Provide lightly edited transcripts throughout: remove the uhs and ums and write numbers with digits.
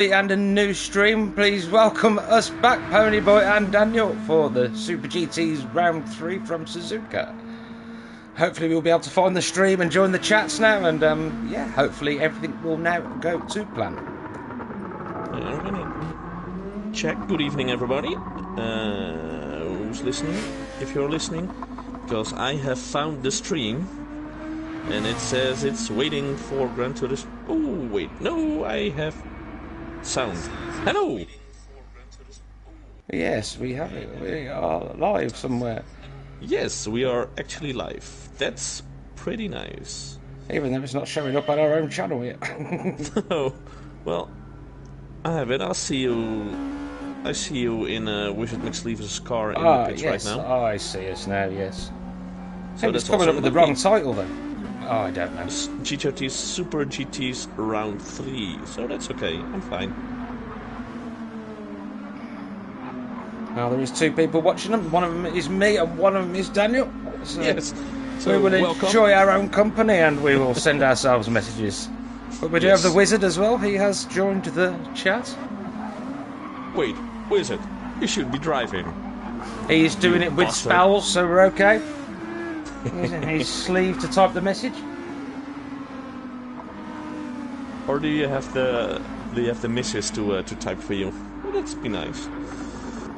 And a new stream. Please welcome us back, Ponyboy and Daniel, for the Super GT's round 3 from Suzuka. Hopefully we'll be able to find the stream and join the chats now, and yeah, hopefully everything will now go to plan. I'm gonna check. Good evening, everybody. Who's listening? If you're listening, because I have found the stream, and it says it's waiting for Gran Turismo. Oh wait, no, I have sound. Hello. Yes, we have it. We are live somewhere. Yes, we are actually live. That's pretty nice. Even though it's not showing up on our own channel yet. Oh, well, I have it. I see you in Wizard McSleeve's car in the pitch yes. right now. Oh, I see us now, yes. So it's coming up with the wrong title then. Oh, I don't know. GTRT's Super GT's round 3, so that's okay. I'm fine. Now there is 2 people watching them. One of them is me and one of them is Daniel. So yes. So we will welcome. enjoy our own company and we will send ourselves messages. But we do have the Wizard as well. He has joined the chat. Wait, Wizard, you should be driving. He's doing it with spells, so we're okay. He's in his sleeve to type the message. Or do you have the missus to type for you? Well, that'd be nice.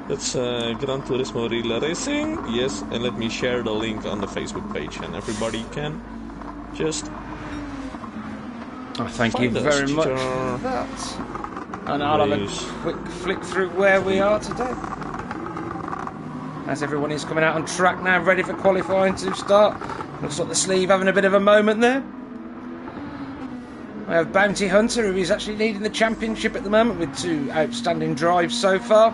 Let's Gran Turismo Relay Racing. Yes, and let me share the link on the Facebook page, and everybody can just. Thank you very much for that. And I'll have a quick flick through where we are today. As everyone is coming out on track now, ready for qualifying to start. Looks like the sleeve having a bit of a moment there. I have Bounty Hunter, who is actually leading the championship at the moment with 2 outstanding drives so far.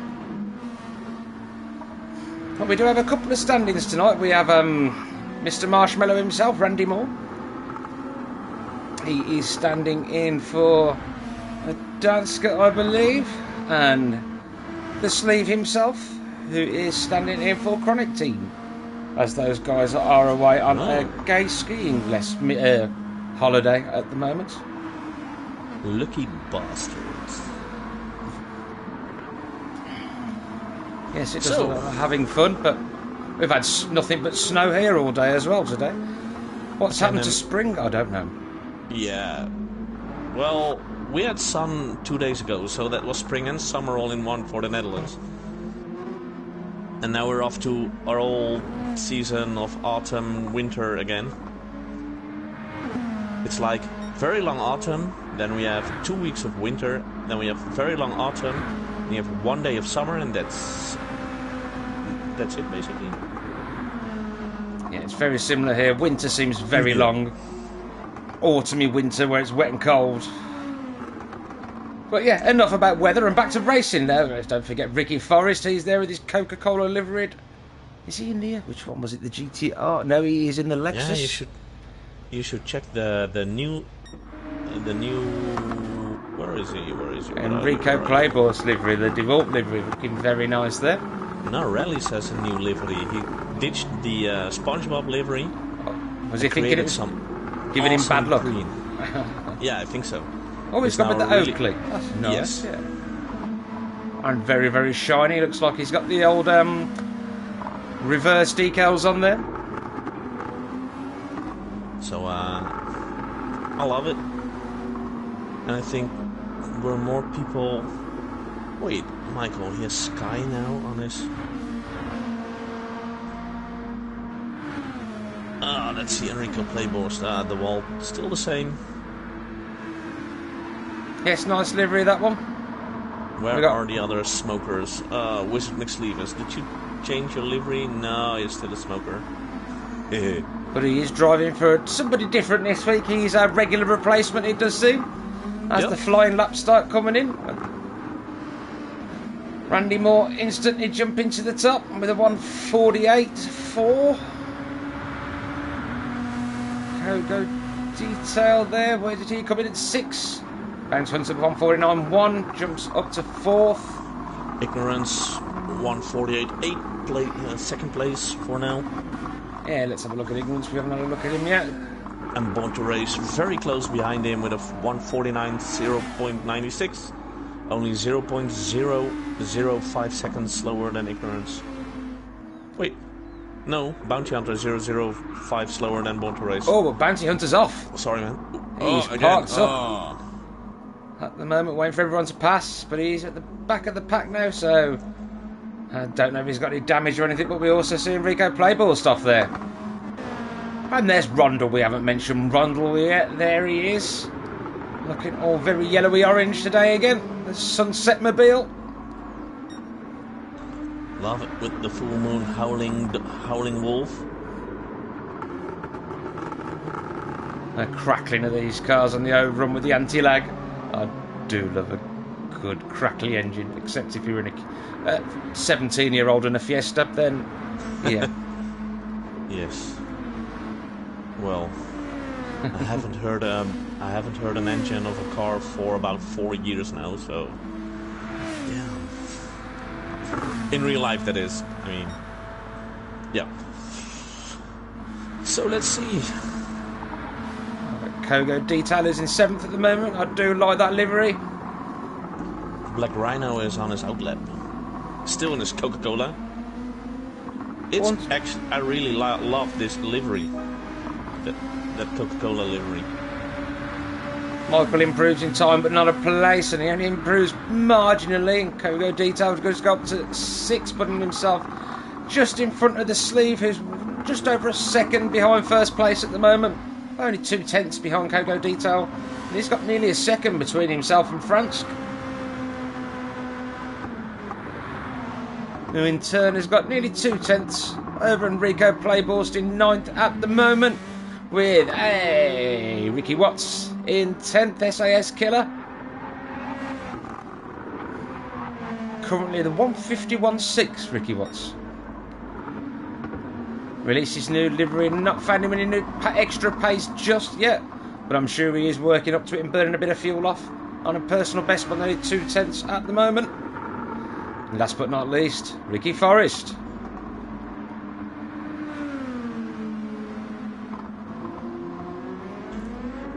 But we do have a couple of standings tonight. We have Mr. Marshmallow himself, Randy Moore. He is standing in for a Danska, I believe, and the sleeve himself, who is standing in for Chronic Team, as those guys are away on a gay skiing holiday at the moment. Lucky bastards. Yes, it does look like having fun, but we've had nothing but snow here all day as well today. What's happened to spring? I don't know. Yeah. Well, we had sun 2 days ago, so that was spring and summer all in one for the Netherlands. And now we're off to our old season of autumn, winter again. It's like very long autumn, then we have 2 weeks of winter, then we have very long autumn, and you have 1 day of summer, and that's it basically. Yeah, it's very similar here. Winter seems very long. Autumny winter where it's wet and cold. But yeah, enough about weather and back to racing now. Don't forget Ricky Forrest, he's there with his Coca-Cola liveried. Is he in there? Which one was it? The GTR? No, he is in the Lexus. Yeah, you should check the new where is he? Enrico Playboy's livery, the DeWalt livery, looking very nice there. No, Rally's has a new livery. He ditched the SpongeBob livery. Was he thinking it was giving him bad luck? Yeah, I think so. Oh, he's got with the Oakley. That's nice. Yes. Yeah. And very, very shiny. Looks like he's got the old reverse decals on there. So, I love it. And I think where more people... Wait, Michael, he has Sky now on his... That's the Enrico Playboard. The wall still the same. Yes, nice livery, that one. Where are the other smokers? Wizard McSleeves, did you change your livery? No, you're still a smoker. But he is driving for somebody different this week. He's a regular replacement, it does seem. As the flying laps start coming in. Randy Moore instantly jumping to the top with a 148.4. Go detail there. Where did he come in at 6? Bounce Hunter 149.1, jumps up to 4th. Ignorance 148.8, second place for now. Yeah, let's have a look at Ignorance. We haven't had a look at him yet. And Born to Race very close behind him with a 149.0.96. Only 0.005 seconds slower than Ignorance. Wait, no, Bounty Hunter 0.005 slower than Born to Race. Oh, but Bounty Hunter's off. Sorry, man. He's parked up. At the moment, waiting for everyone to pass, but he's at the back of the pack now, so I don't know if he's got any damage or anything, but we also see Enrico Playball stuff there. And there's Rondell. We haven't mentioned Rondell yet. There he is. Looking all very yellowy orange today again. The Sunset Mobile. Love it with the full moon howling wolf. The crackling of these cars on the overrun with the anti-lag. I do love a good crackly engine, except if you're in a 17-year-old in a Fiesta, then yeah. Yes. Well, I haven't heard an engine of a car for about 4 years now, so yeah. In real life, that is. I mean, yeah. So let's see. Kogo Detail is in 7th at the moment. I do like that livery. Black Rhino is on his outlap. Still in his Coca-Cola. It's actually, I really love this livery. That Coca-Cola livery. Michael improves in time, but not a place, and he only improves marginally. And Kogo Detail goes up to 6th, putting himself just in front of the Sleeve, who's just over a second behind first place at the moment. Only 2/10 behind Kogo Detail. And he's got nearly a second between himself and Fransk, who in turn has got nearly 2/10 over Enrico Playball in 9th at the moment, with Ricky Watts in 10th, SAS Killer. Currently the 151.6 Ricky Watts. Released his new livery and not found him any new extra pace just yet, but I'm sure he is working up to it and burning a bit of fuel off on a personal best, but only 2/10 at the moment. And last but not least, Ricky Forrest.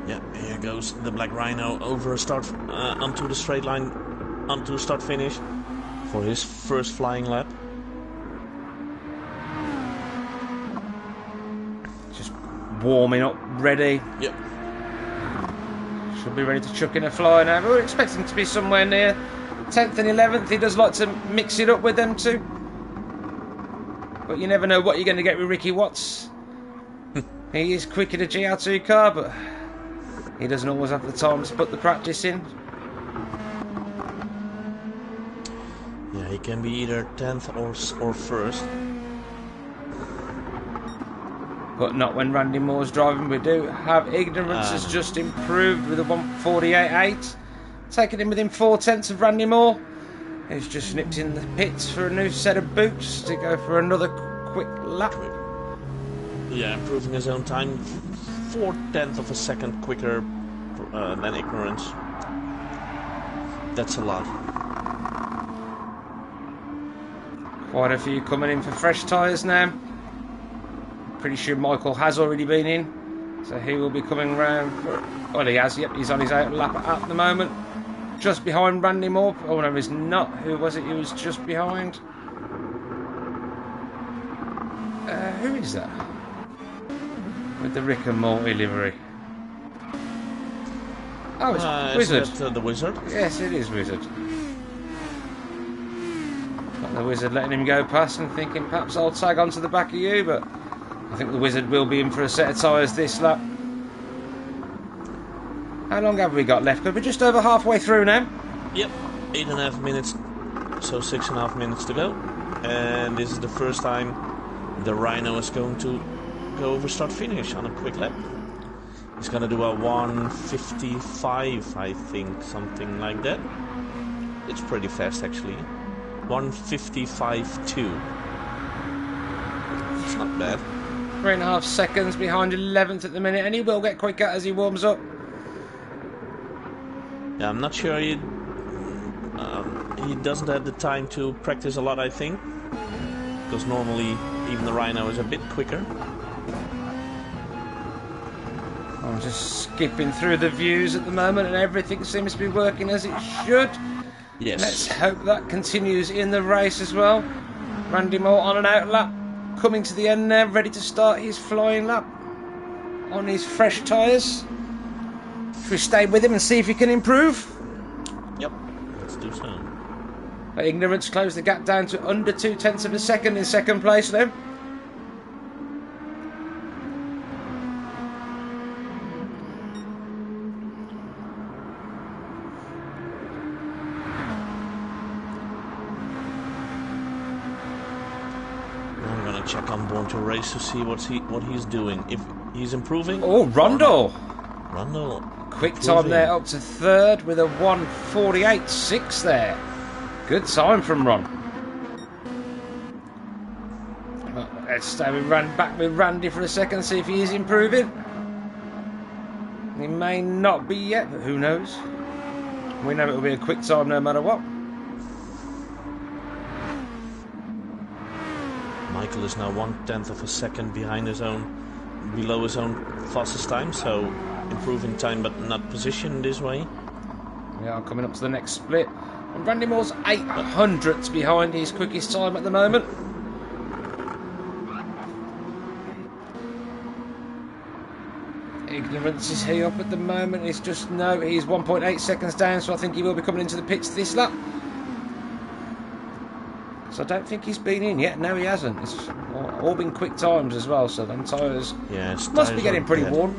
Yeah, here goes the Black Rhino over start onto the straight line, onto start finish for his first flying lap. Just warming up, ready. Yep. Should be ready to chuck in a fly now. We're expecting to be somewhere near 10th and 11th. He does like to mix it up with them too. But you never know what you're going to get with Ricky Watts. He is quick in a GR2 car, but he doesn't always have the time to put the practice in. Yeah, he can be either 10th or 1st. But not when Randy Moore's driving. We do have Ignorance has just improved with a 148.8. Taking him within 4/10 of Randy Moore, who's just nipped in the pits for a new set of boots to go for another quick lap. Yeah, improving his own time 4/10 of a second quicker than Ignorance. That's a lot. Quite a few coming in for fresh tyres now. Pretty sure Michael has already been in, so he will be coming round for... Well, he has, yep, he's on his out lap at the moment. Just behind Randy Moore. Oh no, he's not. Who was it he was just behind? Who is that? With the Rick and Morty livery. Oh, it's Wizard. Is that, the Wizard? Yes, it is Wizard. Got the Wizard letting him go past and thinking perhaps I'll tag onto the back of you, but I think the Wizard will be in for a set of tyres this lap. How long have we got left? Because we're just over halfway through now. Yep, 8.5 minutes, so 6.5 minutes to go. And this is the first time the Rhino is going to go over start finish on a quick lap. He's going to do a 1:55, I think, something like that. It's pretty fast actually. 1:55.2. It's not bad. 3.5 seconds behind 11th at the minute, and he will get quicker as he warms up. Yeah, I'm not sure he doesn't have the time to practice a lot, I think, because normally even the Rhino is a bit quicker. I'm just skipping through the views at the moment, and everything seems to be working as it should. Yes. Let's hope that continues in the race as well. Randy Moore on an out lap, coming to the end now, ready to start his flying lap on his fresh tyres. Should we stay with him and see if he can improve? Yep, let's do so. Ignorance closed the gap down to under 0.2 of a second in second place now. I'm gonna check on Born to Race to see what he's doing. If he's improving. Oh, Rundle! Rundle. Quick time there up to third with a 1:48.6 there. Good time from Ron. Let's stay with back with Randy for a second, see if he is improving. He may not be yet, but who knows? We know it will be a quick time no matter what. Michael is now 1/10 of a second below his own fastest time, so improving time but not position this way. We are coming up to the next split. And Randy Moore's 800ths behind his quickest time at the moment. Ignorance is he up at the moment. It's just he's 1.8 seconds down, so I think he will be coming into the pits this lap. So I don't think he's been in yet. No, he hasn't. It's all been quick times as well, so them tyres must be getting pretty warm.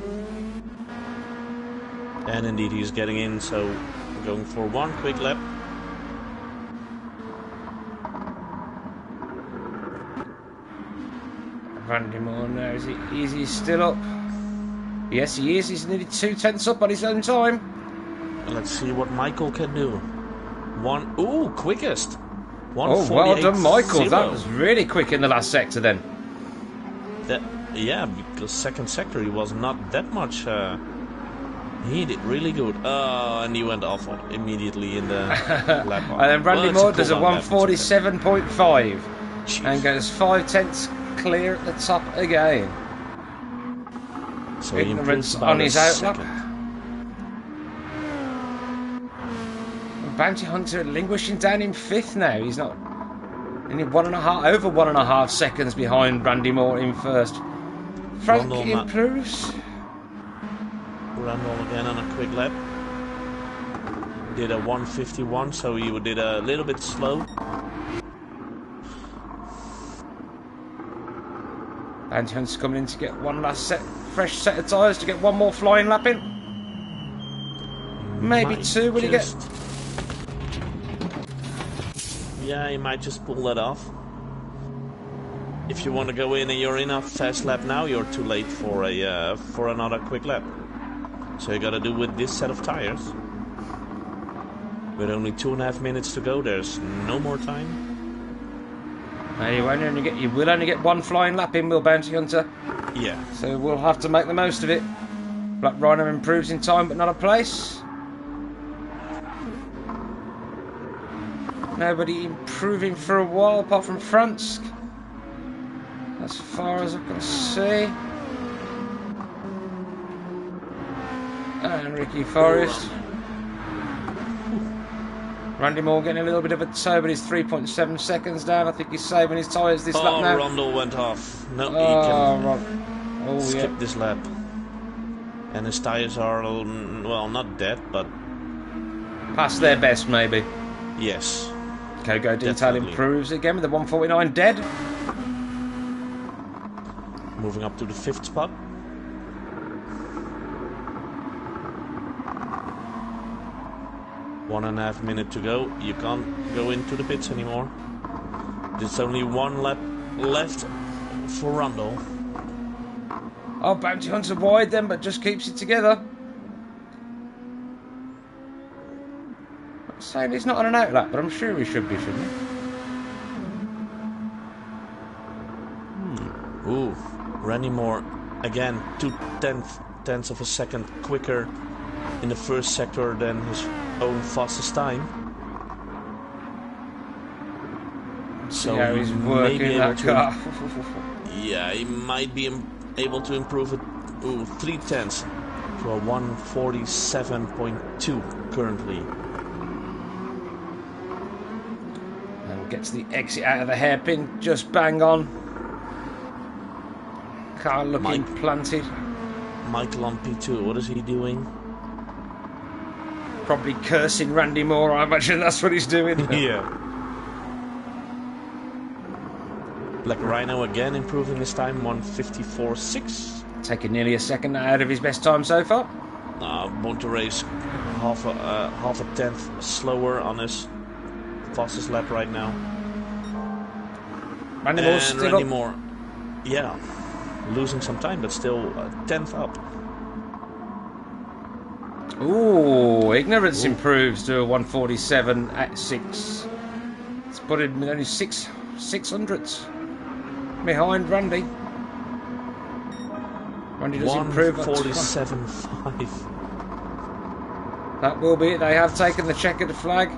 And indeed he's getting in, so we're going for one quick lap. Randy Moore now, is he still up? Yes, he is. He's nearly 0.2 up on his own time. Let's see what Michael can do. Quickest. Oh, well done, Michael. That was really quick in the last sector then. Because second sector he was not that much. He did really good. And he went off immediately in the lap. And then Randy Moore does a 1:47.5 and goes 0.5 clear at the top again. So Ignorance on his out lap. Bounty Hunter languishing down in 5th now. He's not only over 1.5 seconds behind Randy Moore in 1st. Frank improves. Rundle again on a quick lap. Did a 1:51, so he did a little bit slow. Bounty Hunter's coming in to get one last fresh set of tyres to get one more flying lap in. Maybe two, will he get? Yeah, he might just pull that off. If you want to go in and you're in a fast lap now, you're too late for another quick lap. So you got to do with this set of tires. With only 2.5 minutes to go, there's no more time. You will only get one flying lap in, will Bounty Hunter? Yeah. So we'll have to make the most of it. Black Rhino improves in time, but not a place. Nobody improving for a while apart from France. As far as I can see. And Ricky Forrest. Randy Moore getting a little bit of a toe, but he's 3.7 seconds down. I think he's saving his tyres this lap now. Rundle went off. No, he can skip this lap. And his tyres are, well, not dead, but... past their best, maybe. Yes. Kogo Detail definitely improves again with the 1:49 dead. Moving up to the 5th spot. One and a half minute to go. You can't go into the pits anymore. There's only one lap left for Rundle. Oh, Bounty Hunter wide then, but just keeps it together. I'm saying he's not on an out lap, but I'm sure he should be, shouldn't he? Ooh, Randy Moore again 0.2 of a second quicker in the first sector than his own fastest time. So yeah, he's working that car. Yeah, he might be able to improve it 0.3 to a 1:47.2 currently. Gets the exit out of the hairpin just bang on. Car looking planted. Michael on P2, what is he doing? Probably cursing Randy Moore, I imagine that's what he's doing. Yeah. Black Rhino again improving his time, 1:54.6. Taking nearly a second out of his best time so far. Born to Race half a tenth slower on his fastest lap right now. Randy Moore's still Randy up. Moore, yeah, losing some time, but still a tenth up. Ooh, Ignorance improves to a 147 at 6. It's put him only 600ths behind Randy. Randy does improve up to 147.5. That will be it. They have taken the checkered flag.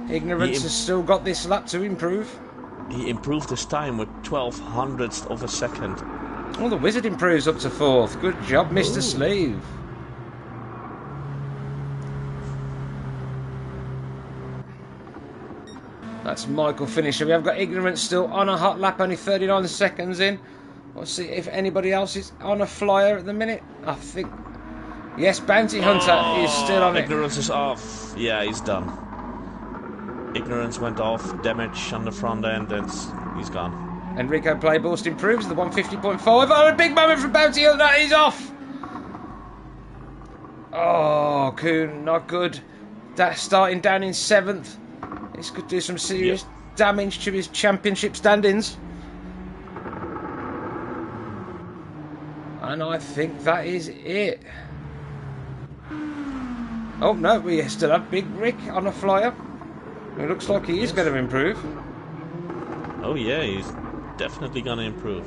Ignorance has still got this lap to improve. He improved his time with 0.12 of a second. Oh, the Wizard improves up to 4th. Good job, Mr. Sleeve. That's Michael finisher. We have got Ignorance still on a hot lap, only 39 seconds in. Let's see if anybody else is on a flyer at the minute. I think... Yes, Bounty Hunter is still on it. Ignorance is off. Yeah, he's done. Ignorance went off, damage on the front end, and he's gone. Enrico Playburst improves the 150.5. Oh, a big moment from Bounty Hunter. He's off. Oh, Kuhn, not good. That's starting down in 7th. This could do some serious damage to his championship standings. And I think that is it. Oh, no, we still have Big Rick on a flyer. It looks like he is going to improve. Oh, yeah, he's definitely going to improve.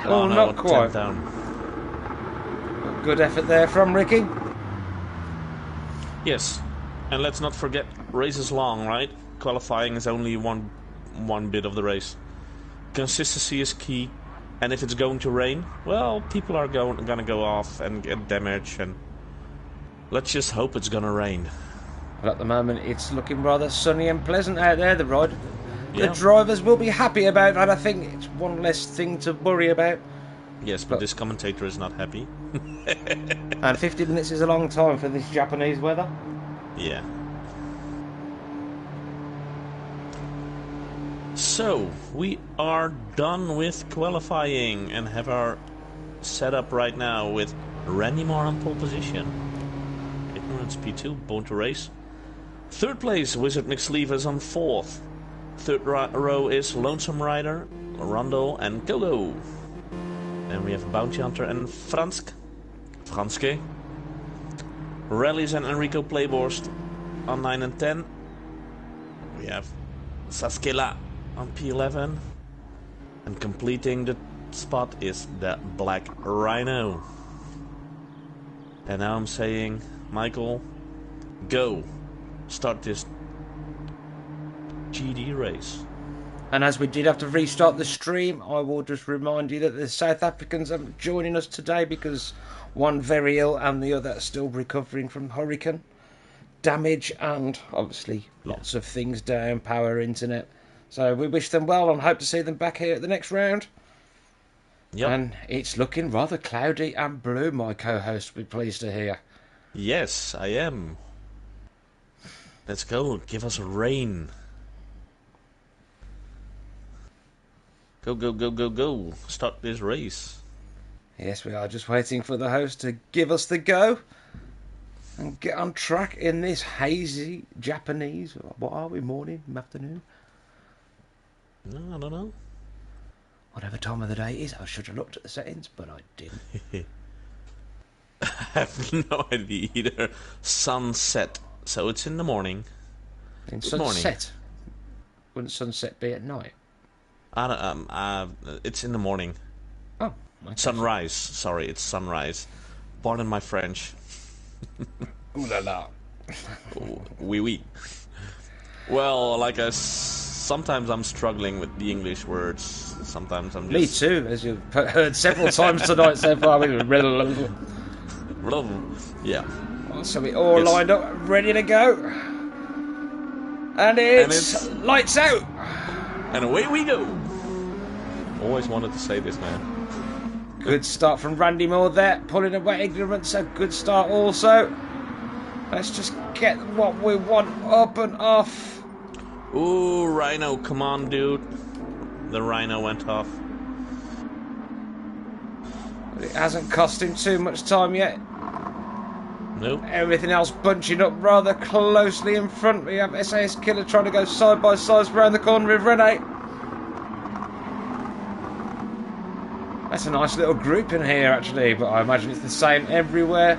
Oh, no, not quite. Down. Good effort there from Ricky. Yes, and let's not forget, race is long, right? Qualifying is only one bit of the race. Consistency is key, and if it's going to rain, well, people are gonna go off and get damaged, and let's just hope it's gonna rain. Well, at the moment, it's looking rather sunny and pleasant out there. The drivers will be happy about that. I think it's one less thing to worry about. Yes, but this commentator is not happy. And 50 minutes is a long time for this Japanese weather. Yeah. So, we are done with qualifying and have our setup right now with Randy Moore on pole position. Ignorance P2, Born to Race. 3rd place, Wizard McSleeve is on 4th. 3rd row is Lonesome Rider, Rondo and Kogo. And we have Bounty Hunter and Franske. Rallies and Enrico Playborst on 9 and 10. We have Saskela on P11. And completing the spot is the Black Rhino. And now I'm saying, Michael, go. Start this GD race. And as we did have to restart the stream, I will just remind you that the South Africans are joining us today because one very ill and the other still recovering from hurricane damage and obviously lots of things down, power, internet. So we wish them well and hope to see them back here at the next round. Yep. And it's looking rather cloudy and blue, my co-host will be pleased to hear. Yes, I am. Let's go, give us rain. Go, go, go, go, go. Start this race. Yes, we are just waiting for the host to give us the go and get on track in this hazy Japanese, what are we, morning, afternoon? No, I don't know. Whatever time of the day it is, I should have looked at the settings, but I didn't. I have no idea either. Sunset, so it's in the morning. In Good sunset? morning. Wouldn't sunset be at night? It's in the morning. Oh, okay. Sunrise. Sorry, it's sunrise. Pardon my French. Ooh la la. Oui, oui. Well, sometimes I'm struggling with the English words. Sometimes I'm just... Me too, as you've heard several times tonight so far. Yeah. So we all lined up, ready to go. And it's lights out. And away we go. Always wanted to say this, man. Good start from Randy Moore there, pulling away Ignorance. A good start also. Let's just get what we want up and off. Ooh, Rhino, come on, dude. The Rhino went off. But it hasn't cost him too much time yet. Nope. Everything else bunching up rather closely in front. We have SAS Killer trying to go side by side around the corner with Rene. That's a nice little group in here actually, but I imagine it's the same everywhere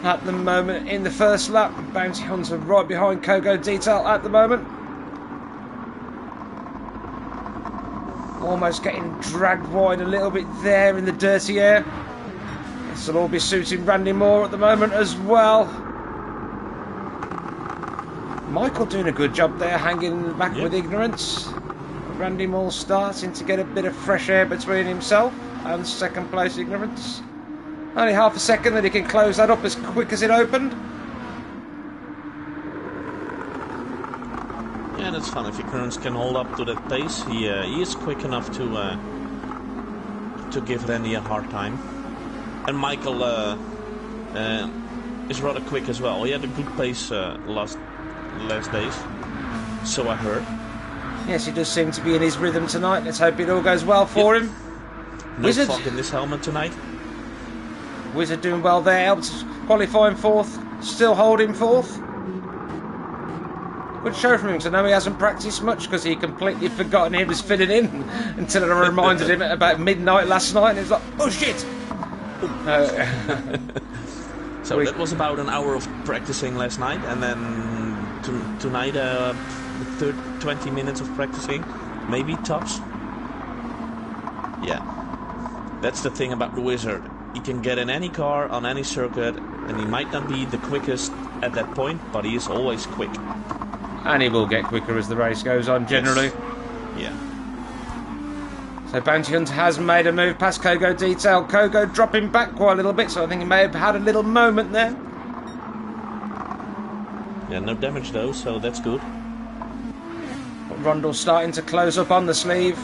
at the moment in the first lap. Bounty Hunter right behind Kogo Detail at the moment. Almost getting dragged wide a little bit there in the dirty air. This will all be suiting Randy Moore at the moment as well. Michael doing a good job there, hanging back with Ignorance. Randy Moore starting to get a bit of fresh air between himself and second place Ignorance. Only half a second that he can close that up as quick as it opened. Yeah, that's fun. If Ignorance can hold up to that pace, he is quick enough to give Randy a hard time. And Michael is rather quick as well. He had a good pace last days, so I heard. Yes, he does seem to be in his rhythm tonight. Let's hope it all goes well for him. No Wizard fog in this helmet tonight. Wizard doing well there, helped qualifying fourth, still holding fourth. Good show from him, so I know he hasn't practiced much because he completely forgotten he was fitting in until I reminded him at about midnight last night, and he was like, oh shit! So that was about an hour of practicing last night, and then tonight 20 minutes of practicing, maybe tops. Yeah, that's the thing about the Wizard. He can get in any car on any circuit, and he might not be the quickest at that point, but he is always quick. And he will get quicker as the race goes on, generally. Yes. Yeah. So Bounty Hunter has made a move past Kogo Detail. Kogo dropping back quite a little bit, so I think he may have had a little moment there. Yeah, no damage though, so that's good. Rondell starting to close up on the sleeve.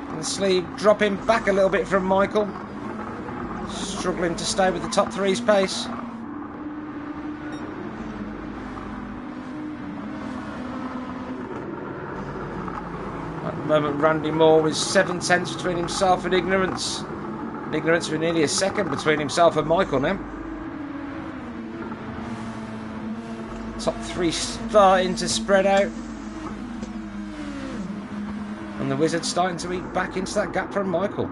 And the sleeve dropping back a little bit from Michael. Struggling to stay with the top three's pace. At the moment, Randy Moore with 7 tenths between himself and Ignorance. And Ignorance with nearly a second between himself and Michael now. Top three starting to spread out. And the Wizard starting to eat back into that gap from Michael.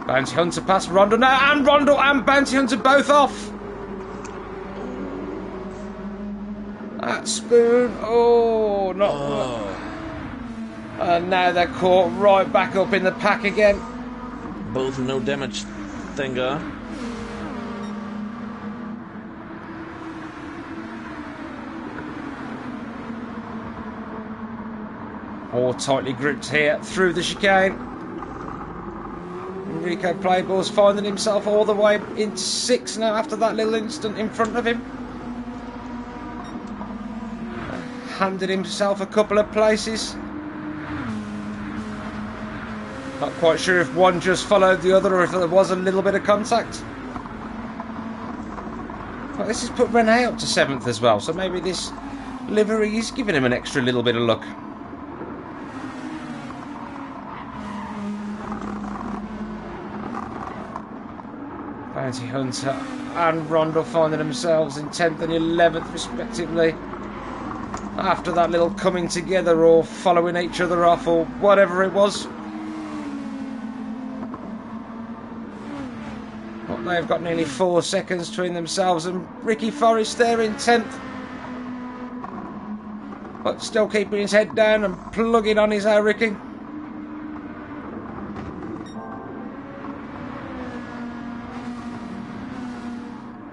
Bounty Hunter past Rondell now, and Rondell and Bounty Hunter both off. That spoon, and now they're caught right back up in the pack again. Both no damage, thank God. All tightly gripped here through the chicane. Rico Playball's finding himself all the way into 6 now after that little instant in front of him. Handed himself a couple of places. Not quite sure if one just followed the other or if there was a little bit of contact. Well, this has put Rene up to 7th as well, so maybe this livery is giving him an extra little bit of luck. Bounty Hunter and Rondell finding themselves in 10th and 11th respectively. After that little coming together or following each other off or whatever it was. Well, they've got nearly 4 seconds between themselves and Ricky Forrest there in 10th. But still keeping his head down and plugging on his Ricky.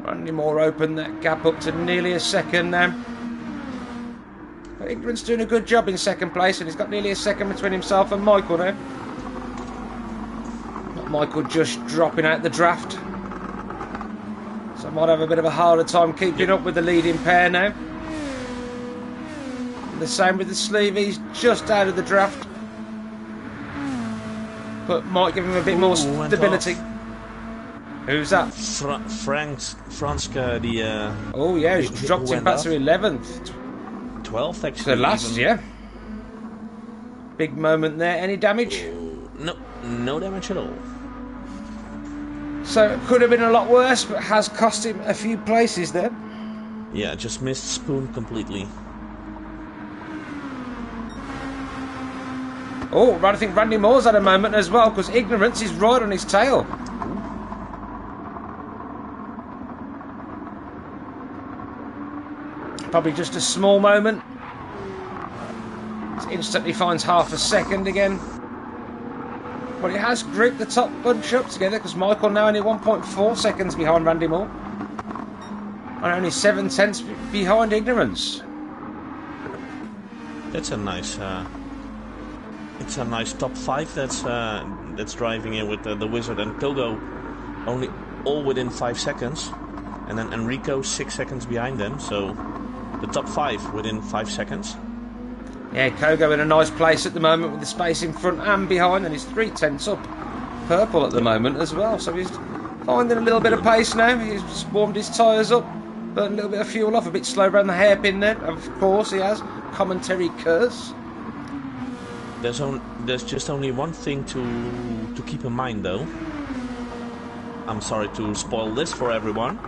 Randy Moore opened that gap up to nearly a second now. But But Ignorant's doing a good job in second place, and he's got nearly a second between himself and Michael now. Not Michael just dropping out the draft. So I might have a bit of a harder time keeping up with the leading pair now. And the same with the sleeve, he's just out of the draft. But might give him a bit more stability. Who's that? Franska, the... oh yeah, he's dropped him back to 11th. 12th, actually. The last, yeah. Big moment there. Any damage? No damage at all. So it could have been a lot worse, but has cost him a few places there. Yeah, just missed Spoon completely. Oh, I think Randy Moore's had a moment as well, because Ignorance is right on his tail. Probably just a small moment. Instantly finds half a second again. But he has grouped the top bunch up together, because Michael now only 1.4 seconds behind Randy Moore. And only 7/10 behind Ignorance. That's a nice... it's a nice top 5 that's driving in with the Wizard and Kogo only all within 5 seconds. And then Enrico 6 seconds behind them, so... the top 5 within 5 seconds. Yeah, Kogo in a nice place at the moment with the space in front and behind, and he's 3/10 up. Purple at the moment as well, so he's finding a little bit of pace now. He's warmed his tyres up, burnt a little bit of fuel off, a bit slow around the hairpin there. Of course he has. Commentary curse. There's just only one thing to keep in mind though. I'm sorry to spoil this for everyone.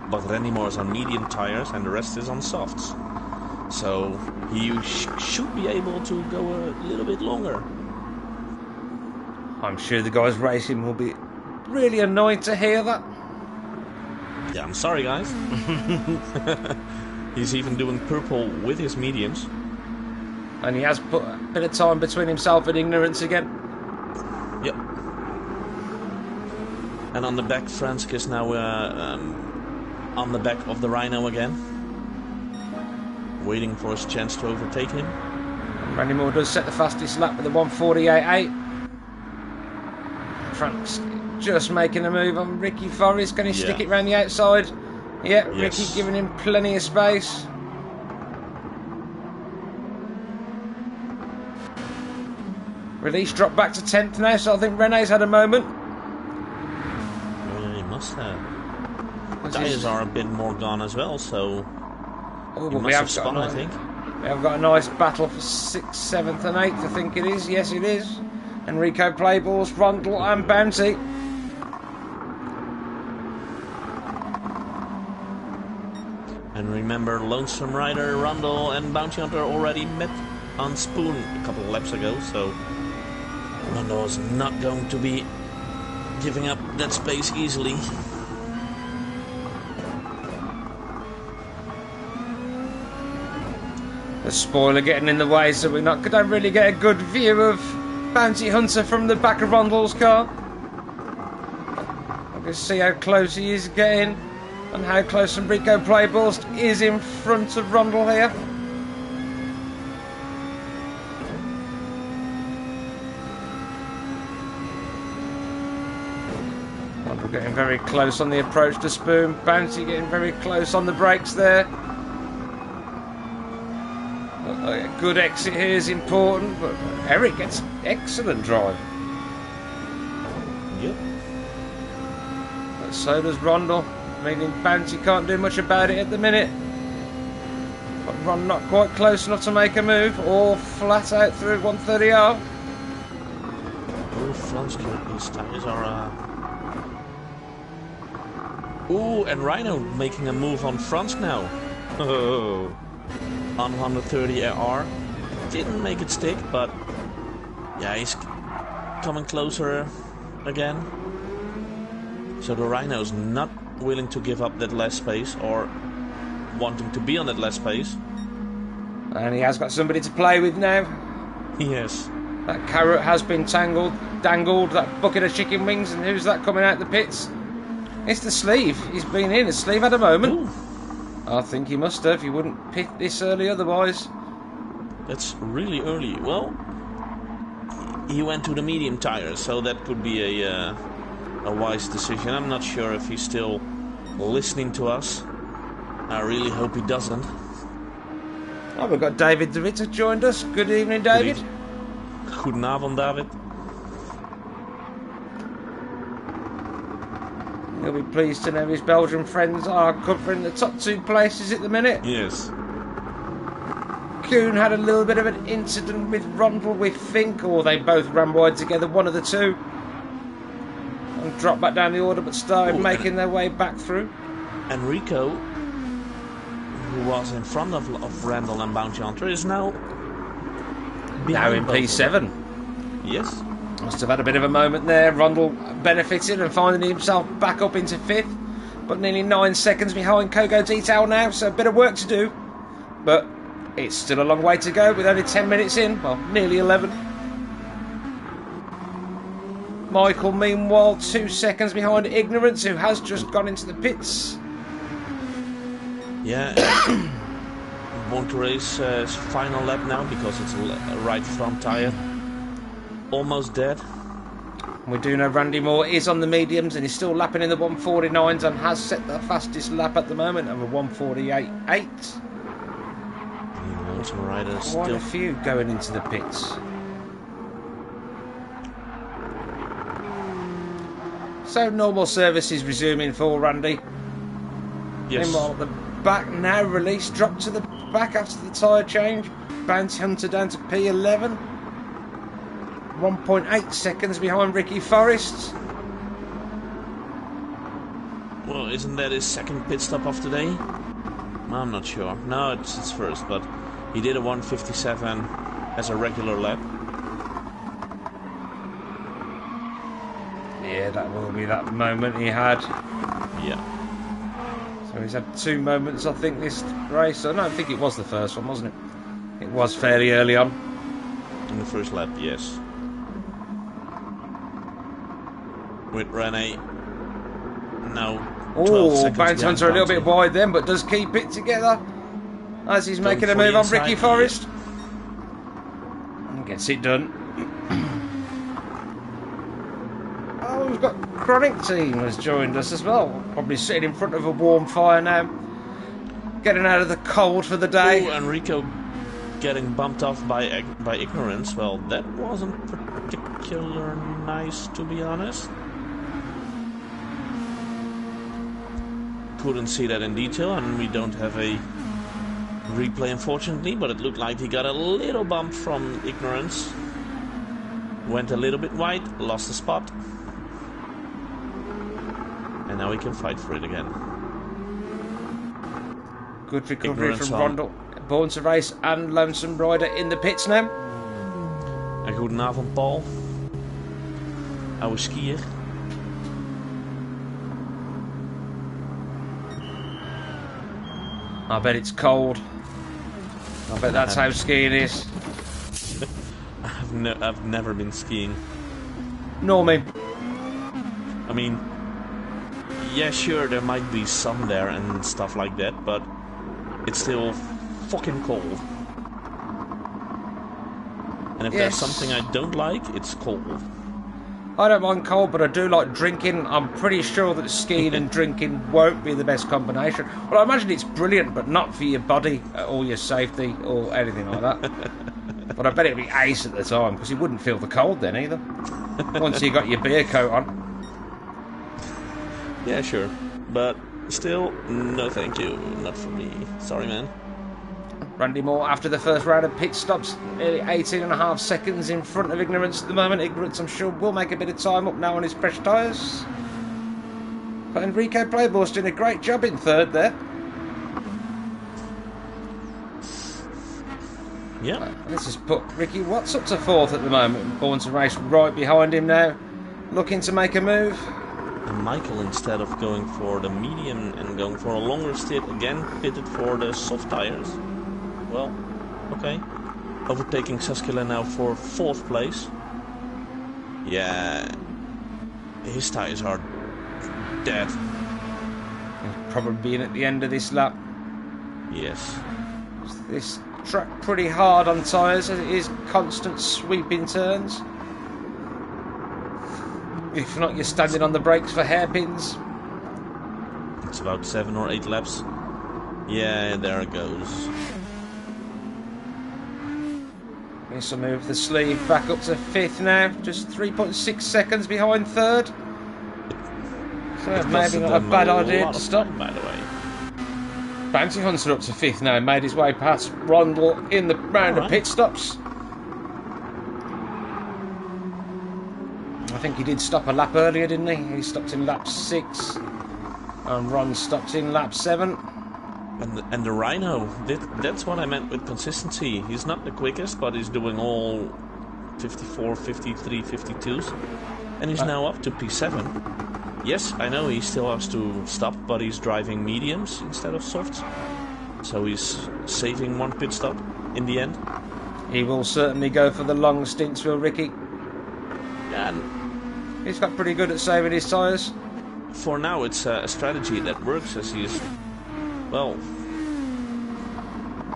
But Randy Moore's on medium tires and the rest is on softs. So he should be able to go a little bit longer. I'm sure the guys racing will be really annoyed to hear that. Yeah, I'm sorry guys. He's even doing purple with his mediums. And he has put a bit of time between himself and Ignorance again. Yep. And on the back, Fransk is now... on the back of the Rhino again, waiting for his chance to overtake him. Randy Moore does set the fastest lap with a 1:48.8. Frank's just making a move on Ricky Forrest. Can he stick it round the outside? Yeah, yes. Ricky giving him plenty of space. Release dropped back to 10th now, so I think Rene's had a moment. He must have. Tyres are a bit more gone as well, so he must have spun, I think. We have got a nice battle for 6th, 7th and 8th, I think it is. Yes, it is. Enrico Playballs, Rundle and Bounty. And remember, Lonesome Rider, Rundle and Bounty Hunter already met on Spoon a couple of laps ago, so Rundle is not going to be giving up that space easily. The spoiler getting in the way, so we don't really get a good view of Bounty Hunter from the back of Rundle's car. I can see how close he is getting, and how close Enrico Playballs is in front of Rundle here. Rundle getting very close on the approach to Spoon. Bounty getting very close on the brakes there. A good exit here is important, but Eric gets excellent drive. Yep. But so does Rundle, meaning Bounty can't do much about it at the minute. But Ron not quite close enough to make a move, or flat out through 130R. Oh, Fransk, his tyres are... Ooh, and Rhino making a move on Fransk now. Oh. On 130R. Didn't make it stick, but yeah, he's coming closer again. So the Rhino's not willing to give up that last space, or wanting to be on that last space. And he has got somebody to play with now. Yes. That carrot has been dangled, that bucket of chicken wings, and who's that coming out the pits? It's the Sleeve. He's been in. The Sleeve had a moment. Ooh. I think he must have. He wouldn't pit this early otherwise. That's really early. Well, he went to the medium tire, so that could be a wise decision. I'm not sure if he's still listening to us. I really hope he doesn't. Oh, we've got David de Witte joined us. Good evening, David. Goedenavond, David. He'll be pleased to know his Belgian friends are covering the top 2 places at the minute. Yes. Koen had a little bit of an incident with Rondel, we think, or they both ran wide together, one of the two. And dropped back down the order, but started making their way back through. Enrico, who was in front of Randall and Bounty Hunter, is now in P7. Yes. Must have had a bit of a moment there. Rondel benefited and finding himself back up into 5th, but nearly 9 seconds behind Kogo Detail now, so a bit of work to do. But it's still a long way to go with only 10 minutes in, well, nearly 11. Michael, meanwhile, 2 seconds behind Ignorance, who has just gone into the pits. Yeah, Born to Race final lap now because it's a right front tyre. Almost dead. We do know Randy Moore is on the mediums and he's still lapping in the 149s and has set the fastest lap at the moment of a 148.8. Some riders Quite still a few going into the pits. So normal service is resuming for Randy. Yes. Meanwhile, the back now released, dropped to the back after the tyre change. Bounty Hunter down to P11. 1.8 seconds behind Ricky Forrest. Well, isn't that his second pit stop of the day? I'm not sure. No, it's first, but he did a 157 as a regular lap. Yeah, that will be that moment he had. Yeah. So he's had 2 moments, I think, this race. I don't think it was the first one, wasn't it? It was fairly early on. In the first lap, yes. With Rene now 12 seconds Bounty Hunter a little bit wide then, but does keep it together as he's making a move on Ricky Forrest. And gets it done. Oh, we've got Chronic Team has joined us as well. Probably sitting in front of a warm fire now. Getting out of the cold for the day. Oh, Enrico getting bumped off by Ignorance. Well, that wasn't particularly nice, to be honest. Couldn't see that in detail, and we don't have a replay, unfortunately, but it looked like he got a little bump from Ignorance. Went a little bit wide, lost a spot. And now he can fight for it again. Good recovery from Rondel. Born to Race and Lonesome Rider in the pits now. Goedenavond, Paul. Oude skier. I bet it's cold. I bet that's how skiing is. I've never been skiing. Nor me. I mean, yeah, sure, there might be some there and stuff like that, but it's still fucking cold. And if there's something I don't like, it's cold. I don't mind cold, but I do like drinking. I'm pretty sure that skiing and drinking won't be the best combination. Well, I imagine it's brilliant, but not for your body or your safety or anything like that. But I bet it'd be ace at the time, because you wouldn't feel the cold then either. Once you got your beer coat on. Yeah, sure. But still, no thank you. Not for me. Sorry, man. Randy Moore, after the first round of pit stops, nearly 18.5 seconds in front of Ignorance at the moment. Ignorance, I'm sure, will make a bit of time up now on his fresh tyres. But Enrico Playboy's doing a great job in third there. Yeah. This has put Ricky Watts up to fourth at the moment. Born to Race right behind him now, looking to make a move. And Michael, instead of going for the medium and going for a longer stint, again pitted for the soft tyres. Well, okay. Overtaking Saskila now for 4th place. Yeah, his tyres are dead. He'll probably be in at the end of this lap. Yes. This track pretty hard on tyres as it is constant sweeping turns. If not, you're standing on the brakes for hairpins. It's about 7 or 8 laps. Yeah, there it goes. This will move the sleeve back up to 5th now, just 3.6 seconds behind 3rd. So maybe not a bad idea to stop. By the way, Bounty Hunter up to 5th now, made his way past Rondell in the round of pit stops. I think he did stop a lap earlier, didn't he? He stopped in lap 6, and Ron stopped in lap 7. And the Rhino, that's what I meant with consistency. He's not the quickest, but he's doing all 54, 53, 52s. And he's now up to P7. Yes, I know he still has to stop, but he's driving mediums instead of softs. So he's saving 1 pit stop in the end. He will certainly go for the long stints, will Ricky? Yeah, he's got pretty good at saving his tyres. For now, it's a strategy that works, as he's, well,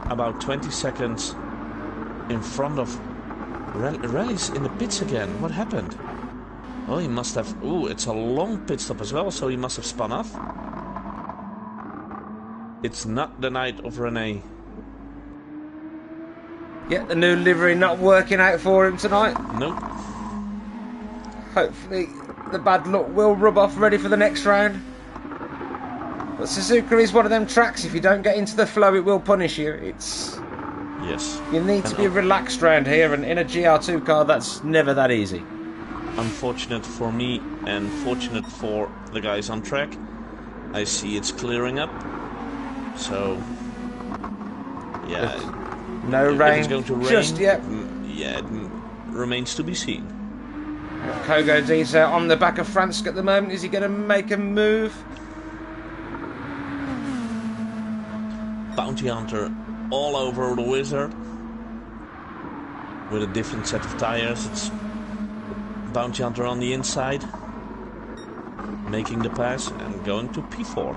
about 20 seconds in front of Rally's in the pits again. What happened? Oh, he must have... Ooh, it's a long pit stop as well, so he must have spun off. It's not the night of Rene. Yeah, the new livery not working out for him tonight. Nope. Hopefully the bad luck will rub off, ready for the next round. But Suzuka is one of them tracks, if you don't get into the flow it will punish you. It's... Yes. You need to be relaxed round here, and in a GR2 car that's never that easy. Unfortunate for me and fortunate for the guys on track. I see it's clearing up. So, yeah. No rain, it's going to rain just yet. Yeah, it remains to be seen. Kogo D's on the back of Fransk at the moment. Is he going to make a move? Bounty Hunter all over the Wizard with a different set of tires. It's Bounty Hunter on the inside, making the pass and going to P4.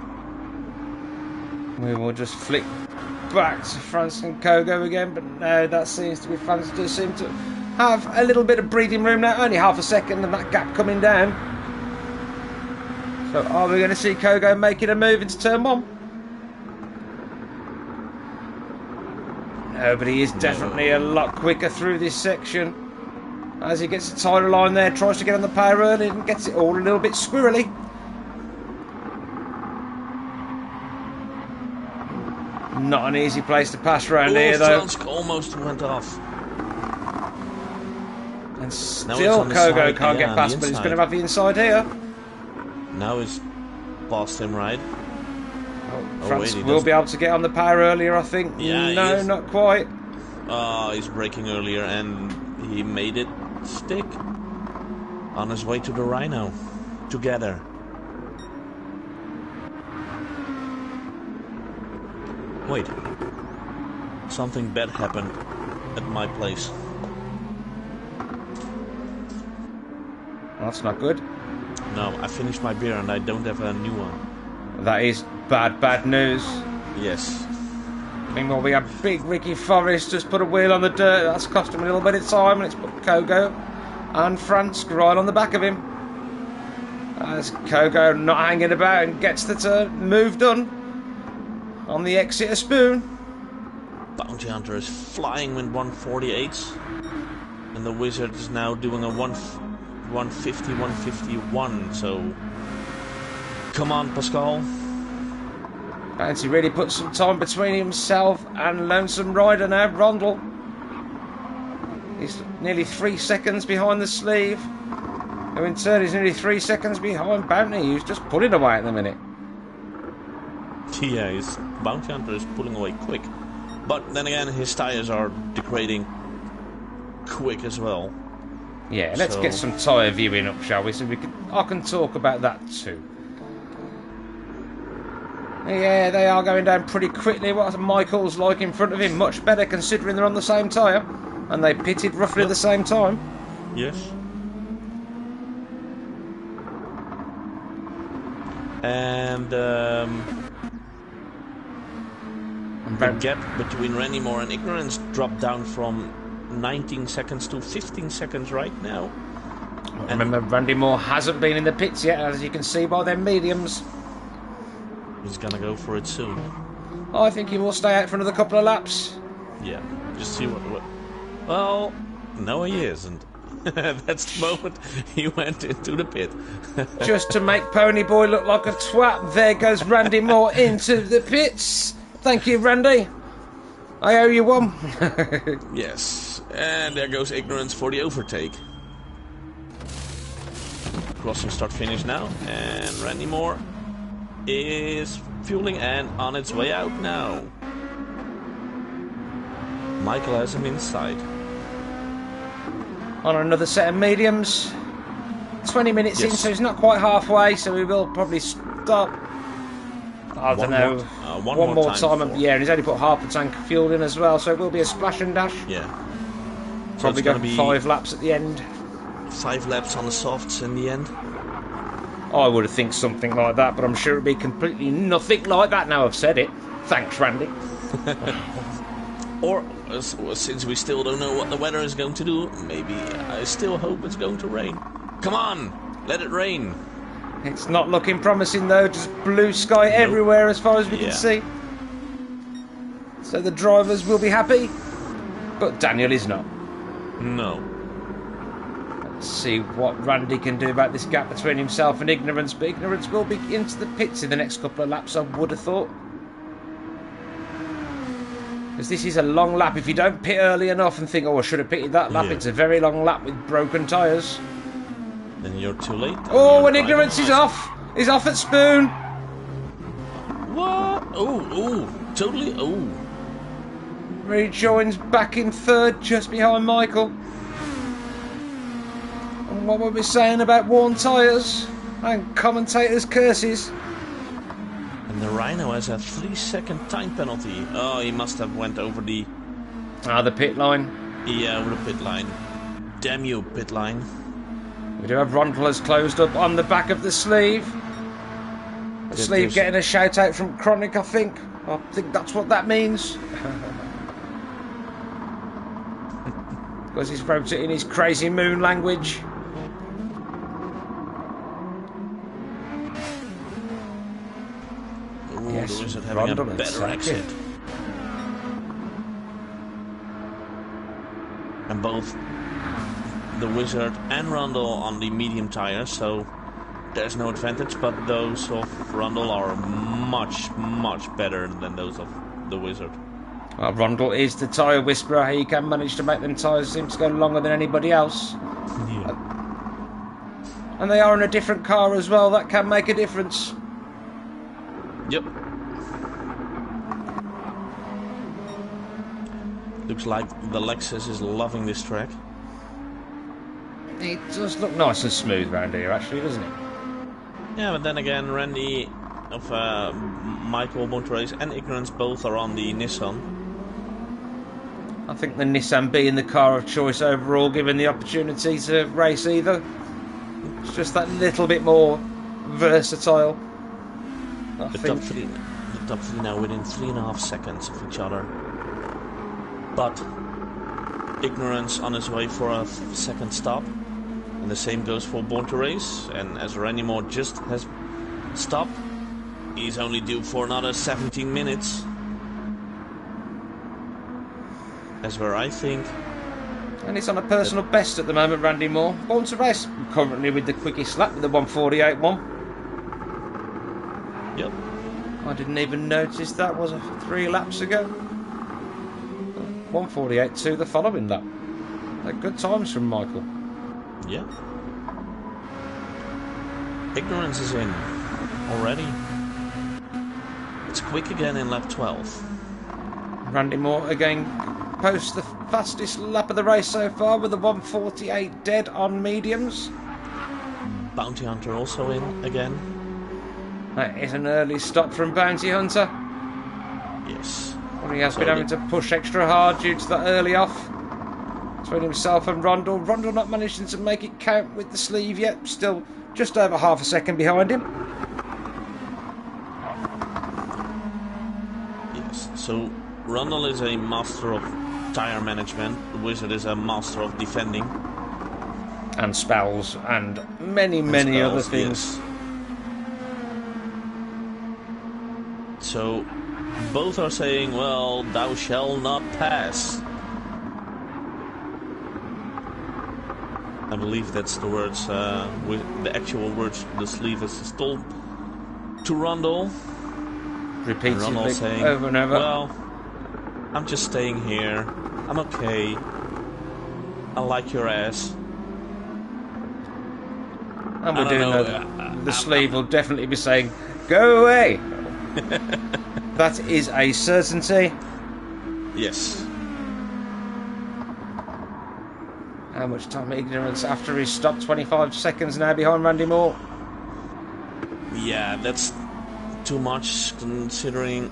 We will just flick back to Fransk and Kogo again, but no, that seems to be Fransk does seem to have a little bit of breathing room now, only half a second, and that gap coming down. So are we going to see Kogo making a move into turn 1? No, but he is definitely a lot quicker through this section. As he gets the tyre line there, tries to get on the power early and gets it all a little bit squirrely. Not an easy place to pass around here, though. Fransk almost went off. And still Kogo can't get past, but he's going to have the inside here. Now he's past him, right? Fransk will be able to get on the power earlier, I think. Yeah, no, not quite. Oh, he's braking earlier and he made it stick. On his way to the Rhino. Together. Wait. Something bad happened at my place. That's not good. No, I finished my beer and I don't have a new one. That is bad news. Yes. Meanwhile, we have big Ricky Forrest just put a wheel on the dirt. That's cost him a little bit of time, and it's put Kogo and Fransk right on the back of him. As Kogo not hanging about and gets the turn, move done on the exit of Spoon. Bounty Hunter is flying with 148s, and the Wizard is now doing a 150, 151. So, come on, Pascal. Bounty really put some time between himself and Lonesome Rider now, Rondell. He's nearly 3 seconds behind the sleeve. Who in turn is nearly 3 seconds behind Bounty, who's just pulling away at the minute. Yeah, his Bounty Hunter is pulling away quick. But then again, his tyres are degrading quick as well. Yeah, let's get some tyre viewing up, shall we? So I can talk about that too. Yeah, they are going down pretty quickly. What Michael's like in front of him, much better considering they're on the same tyre. And they pitted roughly at the same time. Yes. The gap between Randy Moore and Ignorance dropped down from 19 seconds to 15 seconds right now. And remember, Randy Moore hasn't been in the pits yet, as you can see by their mediums. He's gonna go for it soon. I think he will stay out for another couple of laps. Yeah, just see what... Well, no, he isn't. That's the moment he went into the pit. Just to make Ponyboy look like a twat, there goes Randy Moore into the pits. Thank you, Randy. I owe you one. Yes, and there goes Ignorance for the overtake. Crossing start finish now, and Randy Moore is fueling and on its way out now. Michael has him inside. On another set of mediums. 20 minutes in, so he's not quite halfway, so we will probably stop. I don't know. One more time. Yeah, and he's only put half the tank of fuel in as well, so it will be a splash and dash. Yeah. Probably going to be 5 laps at the end. 5 laps on the softs in the end. I would have think something like that, but I'm sure it'd be completely nothing like that now I've said it. Thanks, Randy. Or, since we still don't know what the weather is going to do, maybe I still hope it's going to rain. Come on, let it rain. It's not looking promising though, just blue sky everywhere as far as we can see. So the drivers will be happy, but Daniel is not. No. Let's see what Randy can do about this gap between himself and Ignorance, but Ignorance will be into the pits in the next couple of laps, I would have thought. Because this is a long lap. If you don't pit early enough and think, oh, I should have pitted that lap, it's a very long lap with broken tyres. Then you're too late. Oh, and Ignorance is off. He's off at Spoon. What? Oh, totally. Oh. Rejoins back in third, just behind Michael. And what were we saying about worn tyres and commentators' curses? And the Rhino has a 3-second time penalty. Oh, he must have went over the... the pit line. Yeah, over the pit line. Damn you, pit line. We do have Rondler's closed up on the back of the sleeve. The sleeve getting a shout out from Chronic, I think. I think that's what that means. Because he's wrote it in his crazy moon language. Ooh, yes, the Wizard having a better exit. And both the Wizard and Rundle on the medium tires, so there's no advantage, but those of Rundle are much, much better than those of the Wizard. Well, Rundle is the tyre whisperer. He can manage to make them tyres seem to go longer than anybody else. Yeah. And they are in a different car as well. That can make a difference. Yep. Looks like the Lexus is loving this track. It does look nice and smooth around here, actually, doesn't it? Yeah, but then again, Randy of Michael Monterey's and Ignorance both are on the Nissan. I think the Nissan being the car of choice overall, given the opportunity to race either. It's just that little bit more versatile. The top three now within 3.5 seconds of each other. But Ignorance on his way for a second stop. And the same goes for Born to Race. And as Randy Moore just has stopped, he's only due for another 17 minutes. That's where I think. And he's on a personal best at the moment, Randy Moore. Born to Race currently with the quickest lap with the 1:48.1. Yep. I didn't even notice that was 3 laps ago. 1:48.2 the following lap. They're good times from Michael. Yeah. Ignorance is in already. It's quick again in lap 12. Randy Moore again posts the fastest lap of the race so far with the 1:48 dead on mediums. Bounty Hunter also in again. That is an early stop from Bounty Hunter. Yes. Well, he has been having to push extra hard due to that early off between himself and Rondle. Rondle not managing to make it count with the sleeve yet. Still just over half a second behind him. Yes. So Rundle is a master of tire management. The Wizard is a master of defending. And spells, and many other things. Yes. So both are saying, well, thou shall not pass. I believe that's the words, with the actual words the sleeve is told to Rundle. Repeatedly, saying, over and over. Well, I'm just staying here. I'm okay. I like your ass. And we do know that the sleeve will definitely be saying, go away! That is a certainty. Yes. How much time ignorance after he stopped? 25 seconds now behind Randy Moore. Yeah, that's too much considering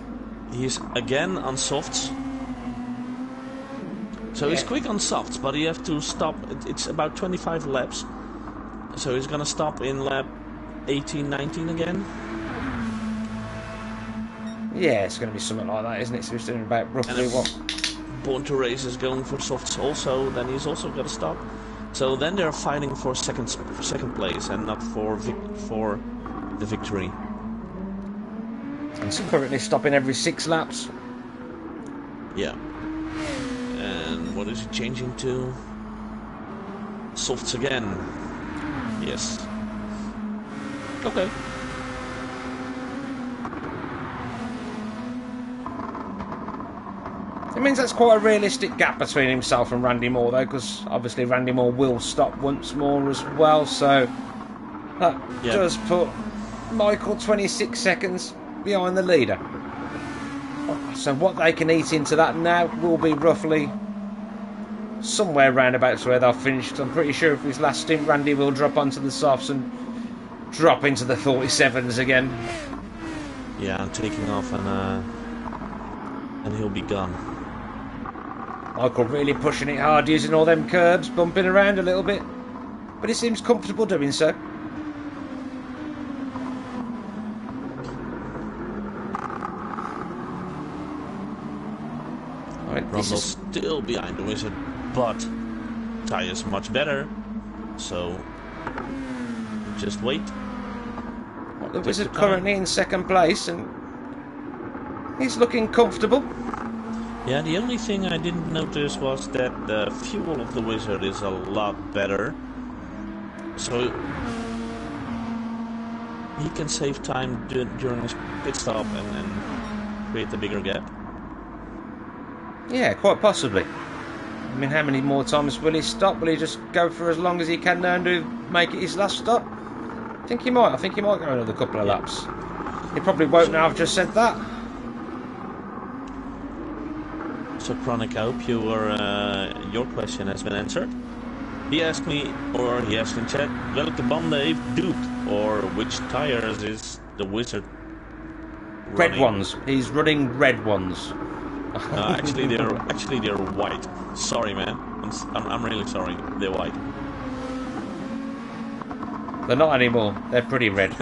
he's again on softs. So he's quick on softs, but he have to stop. It's about 25 laps. So he's gonna stop in lap 18, 19 again. Yeah, it's going to be something like that, isn't it? So he's doing about roughly what? Born to Race is going for softs also, then he's also got to stop. So then they're fighting for second place and not for the victory. And so currently stopping every 6 laps. Yeah. And what is he changing to? Softs again. Yes. Okay. It means that's quite a realistic gap between himself and Randy Moore, though, because obviously Randy Moore will stop once more as well, so that does put Michael 26 seconds behind the leader. So what they can eat into that now will be roughly somewhere roundabouts where they'll finish. I'm pretty sure if his last stint, Randy will drop onto the softs and drop into the 47s again. Yeah, I'm taking off and he'll be gone. Michael really pushing it hard, using all them curbs, bumping around a little bit, but he seems comfortable doing so. Right, Rundle's still behind the Wizard, but tire's much better, so just wait. Well, the Wizard currently in second place, and he's looking comfortable. Yeah, the only thing I didn't notice was that the fuel of the Wizard is a lot better, so he can save time during his pit stop and create a bigger gap. Yeah, quite possibly. I mean, how many more times will he stop? Will he just go for as long as he can now and make it his last stop? I think he might. I think he might go another couple of laps. He probably won't now. I've just said that. So, Chronic, I hope your question has been answered. He asked me, or he asked in chat, welke banden heeft Duke, or which tires is the Wizard running? Red ones. He's running red ones. Actually, they're white. Sorry, man. I'm really sorry. They're white. They're not anymore. They're pretty red.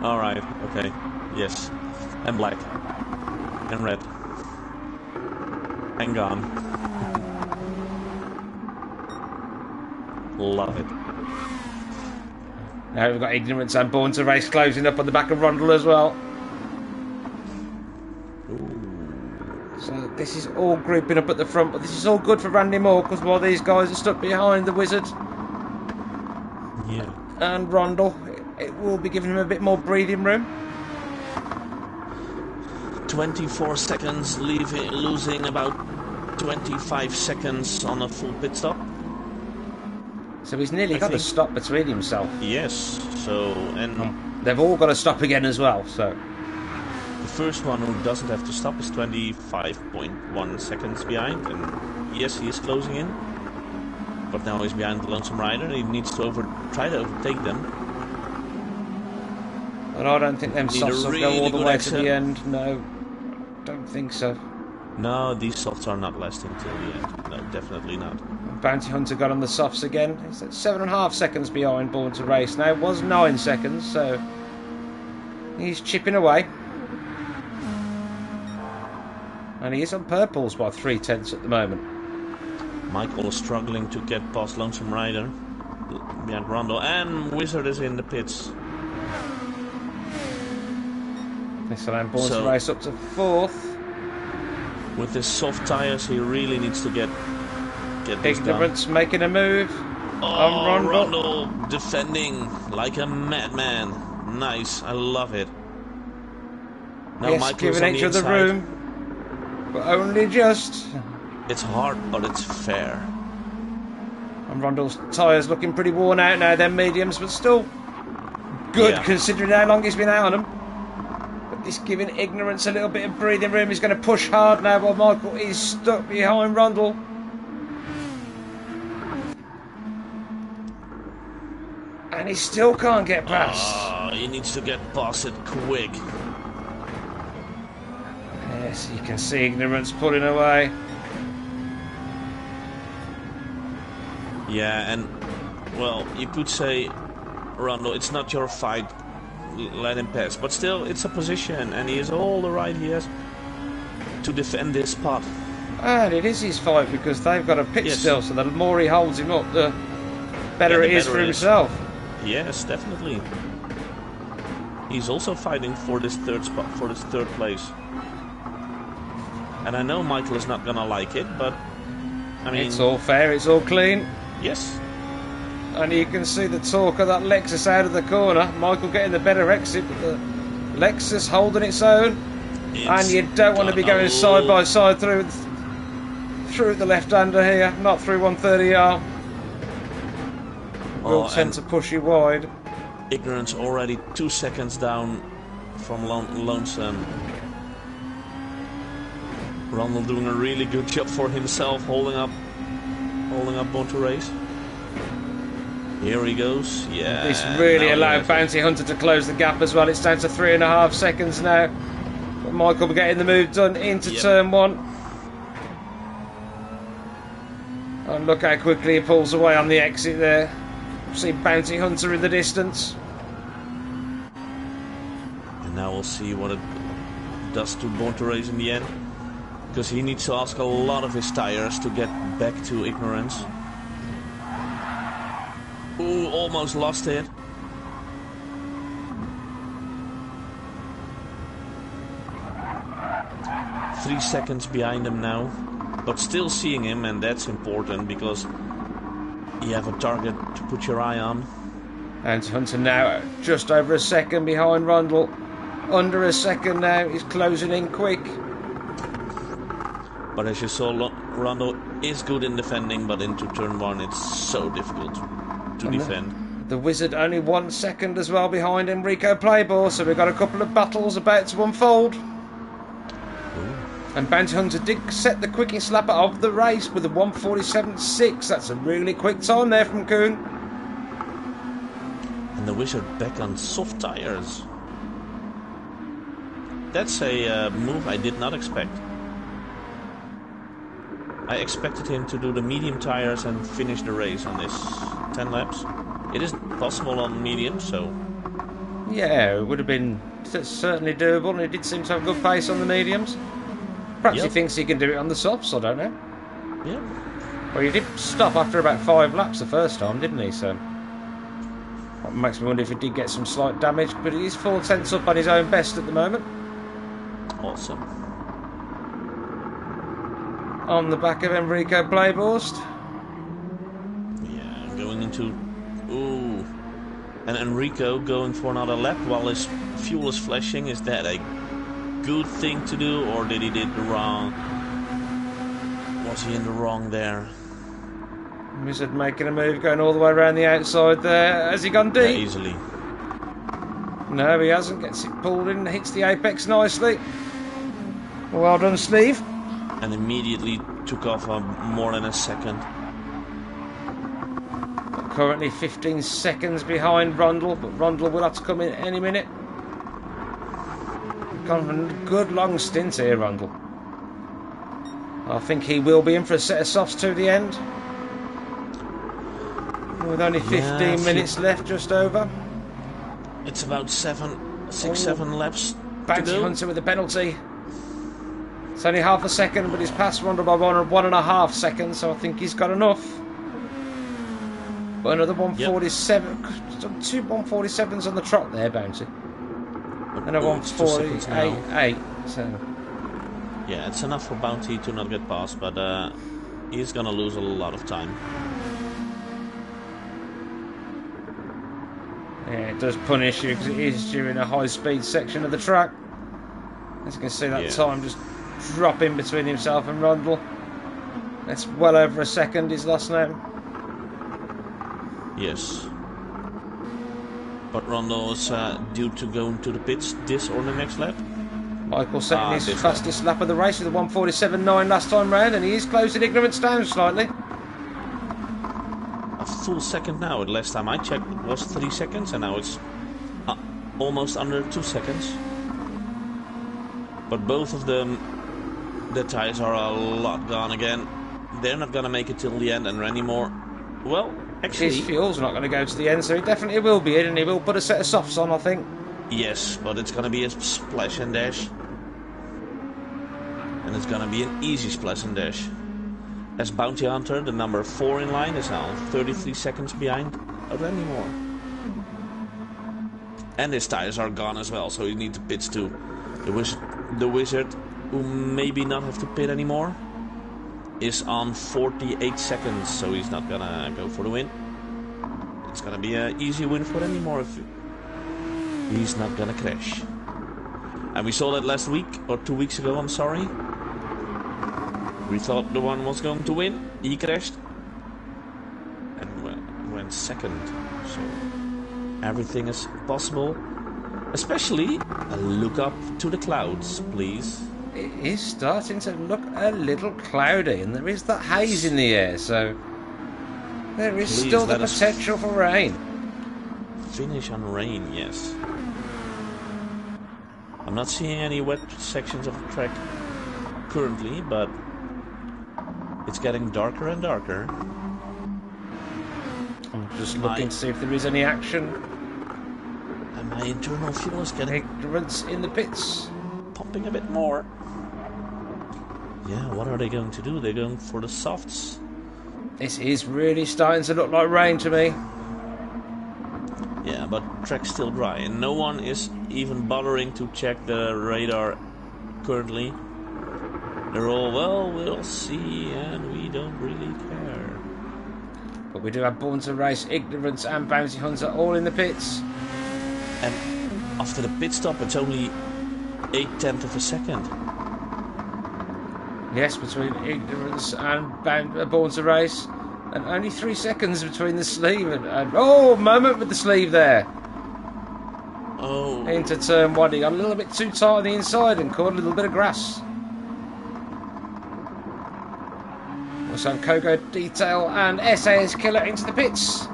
All right. Okay. Yes. And black. And red. And gone. Love it. Now we've got Ignorance and Born to Race closing up on the back of Rundle as well. So this is all grouping up at the front, but this is all good for Randy Moore, because while these guys are stuck behind the Wizard and Rundle, it will be giving him a bit more breathing room. 24 seconds, losing about 25 seconds on a full pit stop. So he's nearly got a stop between himself. Yes, so, and they've all got to stop again as well, so. The first one who doesn't have to stop is 25.1 seconds behind, and yes, he is closing in. But now he's behind the Lonesome Rider, and he needs to try to overtake them. And I don't think them softs will go all the way to the end. No, don't think so. No, these softs are not lasting till the end. No, definitely not. Bounty Hunter got on the softs again. He's at 7.5 seconds behind Born to Race now. It was 9 seconds, so he's chipping away. And he is on purples by 3/10 at the moment. Michael is struggling to get past Lonesome Rider. Behind Rondo, and Wizard is in the pits. This allows Bourne to race up to 4th. With his soft tyres, he really needs to get this Ignorance done. Making a move. Oh, Rondo defending like a madman. Nice, I love it. Now yes, Michael's giving on each the other inside. room, but only just. It's hard, but it's fair. And Rondell's tyres looking pretty worn out now, they're mediums, but still good considering how long he's been out on them. But this giving Ignorance a little bit of breathing room. He's going to push hard now while Michael is stuck behind Rondell. And he still can't get past. He needs to get past it quick. Yes, you can see Ignorance pulling away. Yeah, and, well, you could say, Rondo, it's not your fight, let him pass. But still, it's a position, and he has all the right he has to defend this spot. And it is his fight, because they've got a pit still, so the more he holds him up, the better it is for himself. Yes, definitely. He's also fighting for this third spot, for this third place. And I know Michael is not gonna like it, but I mean, it's all fair, it's all clean. Yes. And you can see the torque of that Lexus out of the corner. Michael getting the better exit, but the Lexus holding its own. And you don't want to be going side by side through the left-hander here, not through 130R. Will tend to push you wide. Ignorance already 2 seconds down from Lonesome. Ronald doing a really good job for himself, holding up Born to Race. Here he goes. Yeah. This really allowed Bounty Hunter to close the gap as well. It's down to 3.5 seconds now. But Michael getting the move done into turn 1. And look how quickly he pulls away on the exit there. See Bounty Hunter in the distance. And now we'll see what it does to Born to Race in the end. Because he needs to ask a lot of his tires to get back to Ignorance. Ooh, almost lost it. Three seconds behind him now. But still seeing him, and that's important because you have a target to put your eye on. And Hunter now just over a second behind Rondell. Under a second now, he's closing in quick. But as you saw, Rondo is good in defending, but into turn 1 it's so difficult to defend. The Wizard only 1 second as well behind Enrico Playball, so we've got a couple of battles about to unfold. Ooh. And Bounty Hunter did set the quickest lap of the race with a 1:47.6. That's a really quick time there from Kuhn. And the Wizard back on soft tires. That's a move I did not expect. I expected him to do the medium tires and finish the race on this 10 laps. It isn't possible on medium, so... Yeah, it would have been certainly doable, and he did seem to have good pace on the mediums. Perhaps he thinks he can do it on the softs, I don't know. Yeah. Well, he did stop after about 5 laps the first time, didn't he? So that makes me wonder if he did get some slight damage, but he's 4/10 up on his own best at the moment. Awesome. On the back of Enrico Playborst. Yeah, going into... Ooh. And Enrico going for another lap while his fuel is flashing. Is that a good thing to do, or did he did the wrong? Was he in the wrong there? Wizard making a move, going all the way around the outside there. Has he gone deep? Yeah, easily. No, he hasn't. Gets it pulled in, hits the apex nicely. Well done, Steve. And immediately took off more than a second. Currently 15 seconds behind Rondell, but Rondell will have to come in any minute. Gone for a good long stint here, Rondell. I think he will be in for a set of softs to the end. With only 15 minutes left, just over. It's about 7 laps Bounty to go. Hunter with a penalty. It's only half a second, but he's passed Rondo by 1.5 seconds, so I think he's got enough. But another 147. Yep. Two 147s on the trot there, Bounty. And a 148.8. So. Yeah, it's enough for Bounty to not get past, but he's gonna lose a lot of time. Yeah, it does punish you because it is during a high-speed section of the track. As you can see, that time just dropping between himself and Rundle. That's well over a second he's lost now. Yes. But Rondo is due to go into the pits this or the next lap. Michael setting his fastest lap of the race with a 147.9 last time round, and he is closing Ignorance down slightly. A full second now. The last time I checked it was 3 seconds, and now it's almost under 2 seconds. But both of them, the tires are a lot gone again. They're not going to make it till the end, and Randy Moore, well, actually... His fuel's not going to go to the end, so he definitely will be in, and he will put a set of softs on, I think. Yes, but it's going to be a splash and dash. And it's going to be an easy splash and dash. As Bounty Hunter, the number 4 in line, is now 33 seconds behind Randy Moore. And his tires are gone as well, so you need to pits too. The Wizard, who maybe not have to pit anymore, is on 48 seconds, so he's not gonna go for the win. It's gonna be an easy win for Randy Moore if he's not gonna crash. And we saw that last week, or 2 weeks ago, I'm sorry. We thought the one was going to win, he crashed. And went second, so everything is possible. Especially, look up to the clouds, please. It is starting to look a little cloudy, and there is that haze in the air, so there is still the potential for rain. Finish on rain, yes. I'm not seeing any wet sections of the track currently, but it's getting darker and darker. I'm just looking to see if there is any action. And my internal fuel is getting... Ignorance in the pits. Pumping a bit more. Yeah, what are they going to do? They're going for the softs. This is really starting to look like rain to me. Yeah, but track's still dry, and no one is even bothering to check the radar currently. They're all, well, we'll see, and we don't really care. But we do have Born to Race, Ignorance, and Bounty Hunter all in the pits. And after the pit stop, it's only 0.8 of a second. Yes, between Ignorance and Born to Race. And only 3 seconds between the sleeve and oh, moment with the sleeve there. Oh. Into turn 1. He got a little bit too tight on the inside and caught a little bit of grass. Also, Kogo Detail and SAS Killer into the pits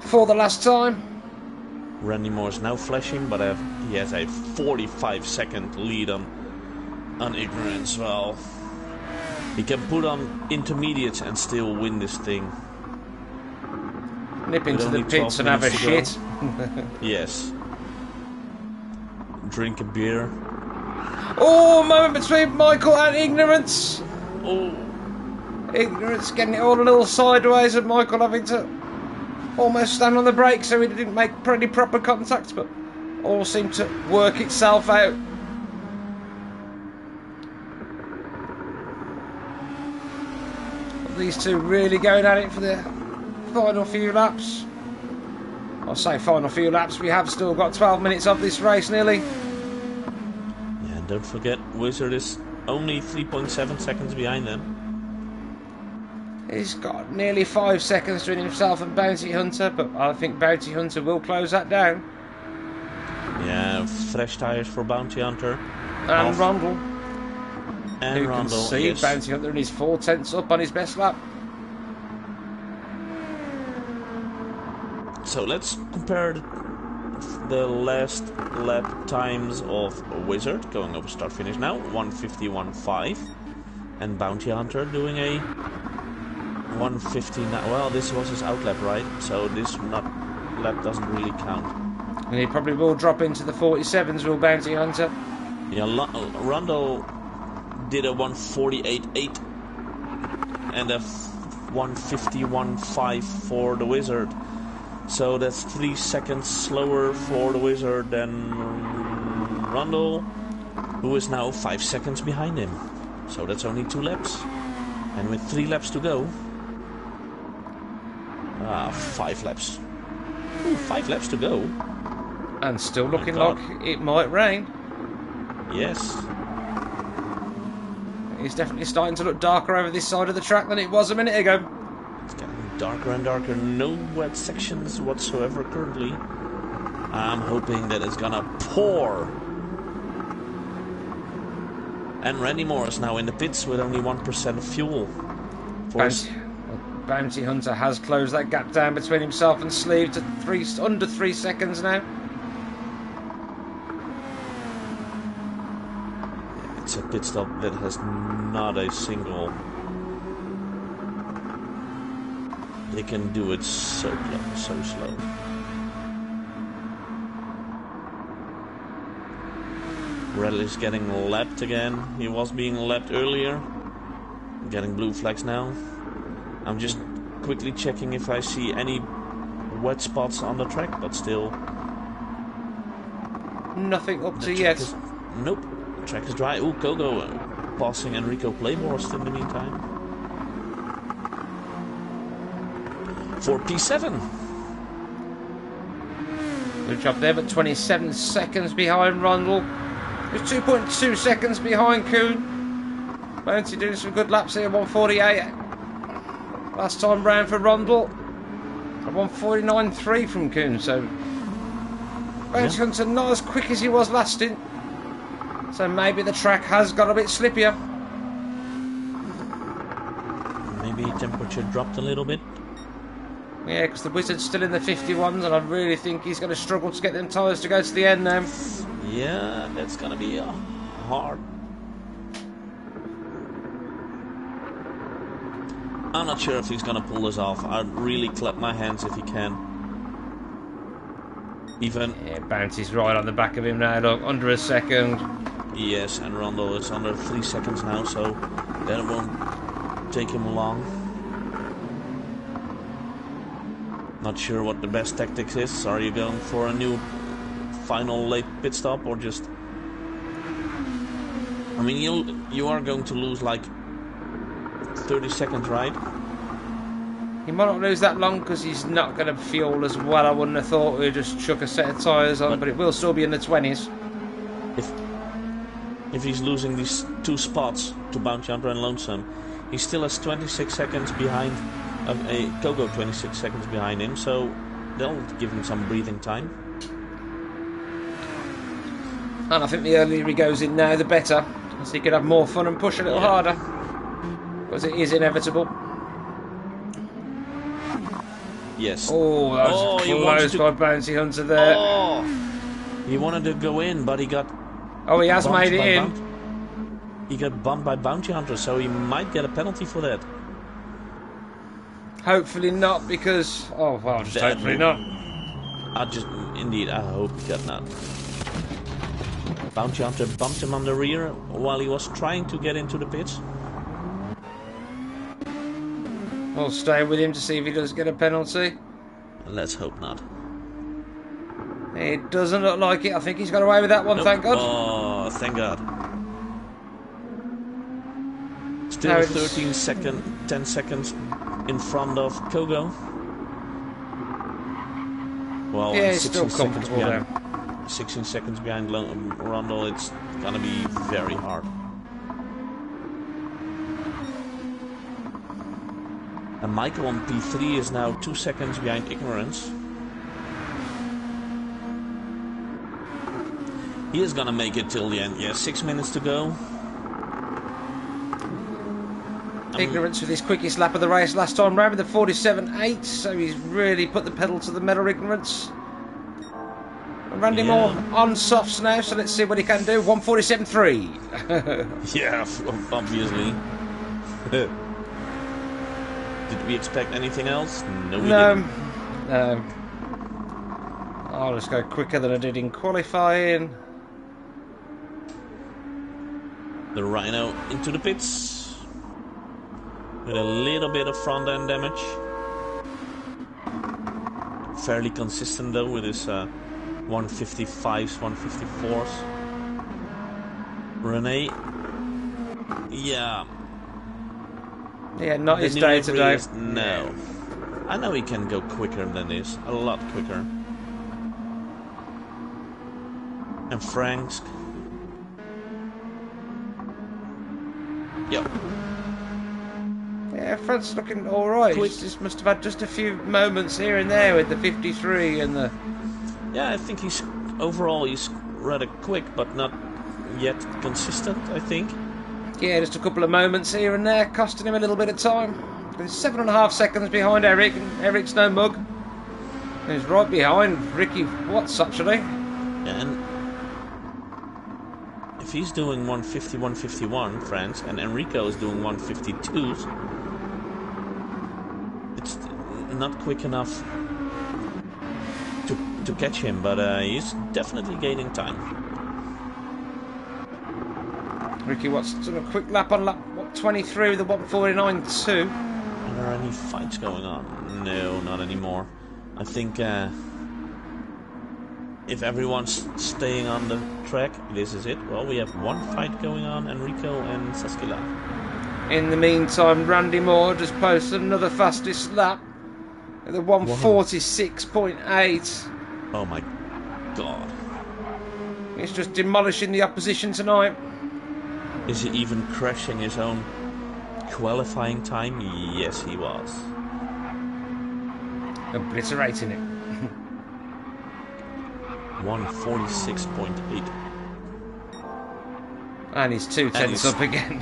for the last time. Randy Moore's now flashing, but he has a 45-second lead on Ignorance. Well, he can put on intermediates and still win this thing. Nip into the pits and have a shit. Yes. Drink a beer. Oh, moment between Michael and Ignorance. Oh. Ignorance getting it all a little sideways, and Michael having to almost stand on the brake so he didn't make pretty proper contact, but all seemed to work itself out. These two really going at it for the final few laps. I'll say final few laps, we have still got 12 minutes of this race nearly. Yeah, and don't forget, Wizard is only 3.7 seconds behind them. He's got nearly 5 seconds between himself and Bounty Hunter, but I think Bounty Hunter will close that down. Yeah, fresh tyres for Bounty Hunter. And Rundle. And you Rundle, can see yes. Bounty Hunter and he's 4/10 up on his best lap. So let's compare the last lap times of Wizard, going over start finish now, 1:51.5, and Bounty Hunter doing a 1:59. Well, this was his outlap, right? So this lap doesn't really count. And he probably will drop into the 47s, will Bounty Hunter. Yeah, Rondo did a 1:48.8 and a 1:51.5 for the Wizard. So that's 3 seconds slower for the Wizard than Rundle, who is now 5 seconds behind him. So that's only 2 laps. And with 3 laps to go... 5 laps. Ooh, 5 laps to go. And still looking like it might rain. Yes. It's definitely starting to look darker over this side of the track than it was a minute ago. It's getting darker and darker. No wet sections whatsoever currently. I'm hoping that it's gonna pour. And Randy Morris now in the pits with only 1% fuel. Bounty Hunter has closed that gap down between himself and Sleeve to under 3 seconds now. It's a pit stop that has not a single... They can do it so slow. Redley's getting lapped again. He was being lapped earlier. Getting blue flags now. I'm just quickly checking if I see any wet spots on the track, but still... Nothing up to yet. Nope. The track is dry. Ooh, Kogo passing Enrico Playhorst in the meantime. For P7. Good job there, but 27 seconds behind Rundle. He's 2.2 seconds behind Kuhn. Bounty doing some good laps here, 1:48. Last time round for Rundle. 1:49.3 from Kuhn, so Bounty Hunter not as quick as he was last stint. So maybe the track has got a bit slippier. Maybe temperature dropped a little bit. Yeah, because the Wizard's still in the 51s, and I really think he's going to struggle to get them tyres to go to the end now. Yeah, that's going to be hard. I'm not sure if he's going to pull this off. I'd really clap my hands if he can. Yeah, Bounty's right on the back of him now, look, under a second. Yes, and Rondo is under 3 seconds now, so that won't take him long. Not sure what the best tactics is. Are you going for a new final late pit stop or just... I mean, you are going to lose like 30 seconds, right? He might not lose that long because he's not going to fuel as well. I wouldn't have thought we'd just chuck a set of tyres on, but it will still be in the 20s. If he's losing these 2 spots to Bounty Hunter and Lonesome, he still has 26 seconds behind a Kogo 26 seconds behind him, so they'll give him some breathing time. And I think the earlier he goes in now, the better, so he can have more fun and push a little harder, because it is inevitable. Yes. Oh, that was close by Bounty Hunter there. Oh, he wanted to go in, but he got... Oh, he has made it in. He got bumped by Bounty Hunter, so he might get a penalty for that. Hopefully not, because... Oh, well, just hopefully not. Indeed, I hope he got not. Bounty Hunter bumped him on the rear while he was trying to get into the pits. We'll stay with him to see if he does get a penalty. Let's hope not. It doesn't look like it. I think he's got away with that one, thank God. Oh, thank God. Still 10 seconds in front of Kogo. Well, yeah, he's still comfortable there. 16 seconds behind Rondo, it's gonna be very hard. And Michael on P3 is now 2 seconds behind Ignorance. He is gonna make it till the end. Yeah, 6 minutes to go. Ignorance with his quickest lap of the race last time round with the 47.8, so he's really put the pedal to the metal, Ignorance. Randy Moore on softs now, so let's see what he can do. 1:47.3. Yeah, obviously. Did we expect anything else? No, we didn't. No. I'll just go quicker than I did in qualifying. The Rhino into the pits with a little bit of front end damage. Fairly consistent though with his 155s, 154s. Rene, yeah, not his day today. No, I know he can go quicker than this, a lot quicker. And Frank's, yep. Yeah, Frank's looking all right. He just must have had just a few moments here and there with the 53 and the. Yeah, I think he's rather quick, but not yet consistent, I think. Yeah, just a couple of moments here and there, costing him a little bit of time. He's 7.5 seconds behind Eric, and Eric's no mug. He's right behind Ricky Watts, actually. Yeah, and if he's doing 150, 151, France, and Enrico is doing 152s, it's not quick enough to catch him, but he's definitely gaining time. Ricky Watts done a quick lap on lap 23 with the 149.2. Are there any fights going on? No, not anymore. I think if everyone's staying on the track, this is it. Well, we have one fight going on, Enrico and Saskila. In the meantime, Randy Moore just posted another fastest lap at the 146.8. Oh my god. He's just demolishing the opposition tonight. Is he even crashing his own qualifying time? Yes, he was. Obliterating it. 146.8. And he's 2/10 up again.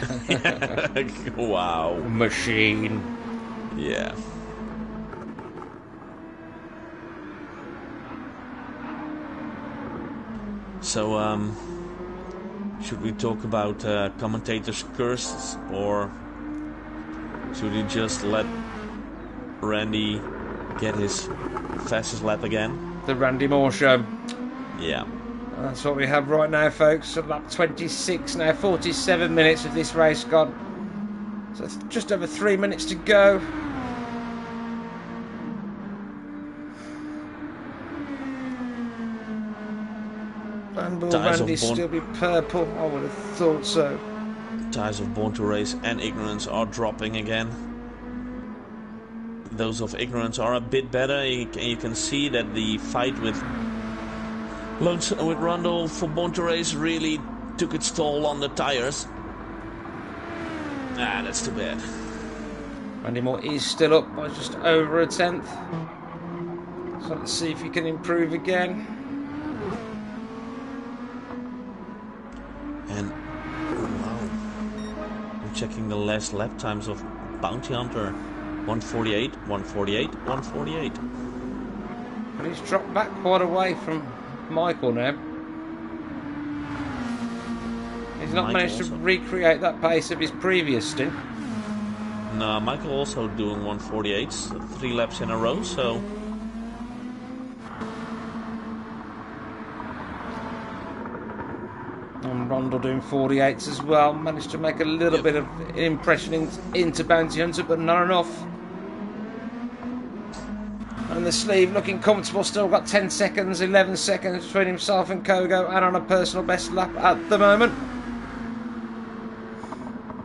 Wow. Machine. Yeah. So, should we talk about commentators' curses, or should we just let Randy get his fastest lap again? The Randy Moore show. Yeah. That's what we have right now, folks. Lap 26 now, 47 minutes of this race gone. So it's just over 3 minutes to go. And will Randy still be purple? I would have thought so. Ties of Born to Race and Ignorance are dropping again. Those of Ignorance are a bit better. You can see that the fight with Rundle for Born to Race really took its toll on the tires. Ah, that's too bad. Randy Moore is still up by just over a tenth. So let's see if he can improve again. And wow, I'm checking the last lap times of Bounty Hunter. 148, 148, 148. And he's dropped back quite away from Michael now. He's not managed to recreate that pace of his previous stint. No, Michael also doing 148s, 3 laps in a row, so... And Rondell doing 48s as well. Managed to make a little bit of an impression into Bounty Hunter, but not enough. And the sleeve looking comfortable, still got 10 seconds, 11 seconds between himself and Kogo, and on a personal best lap at the moment.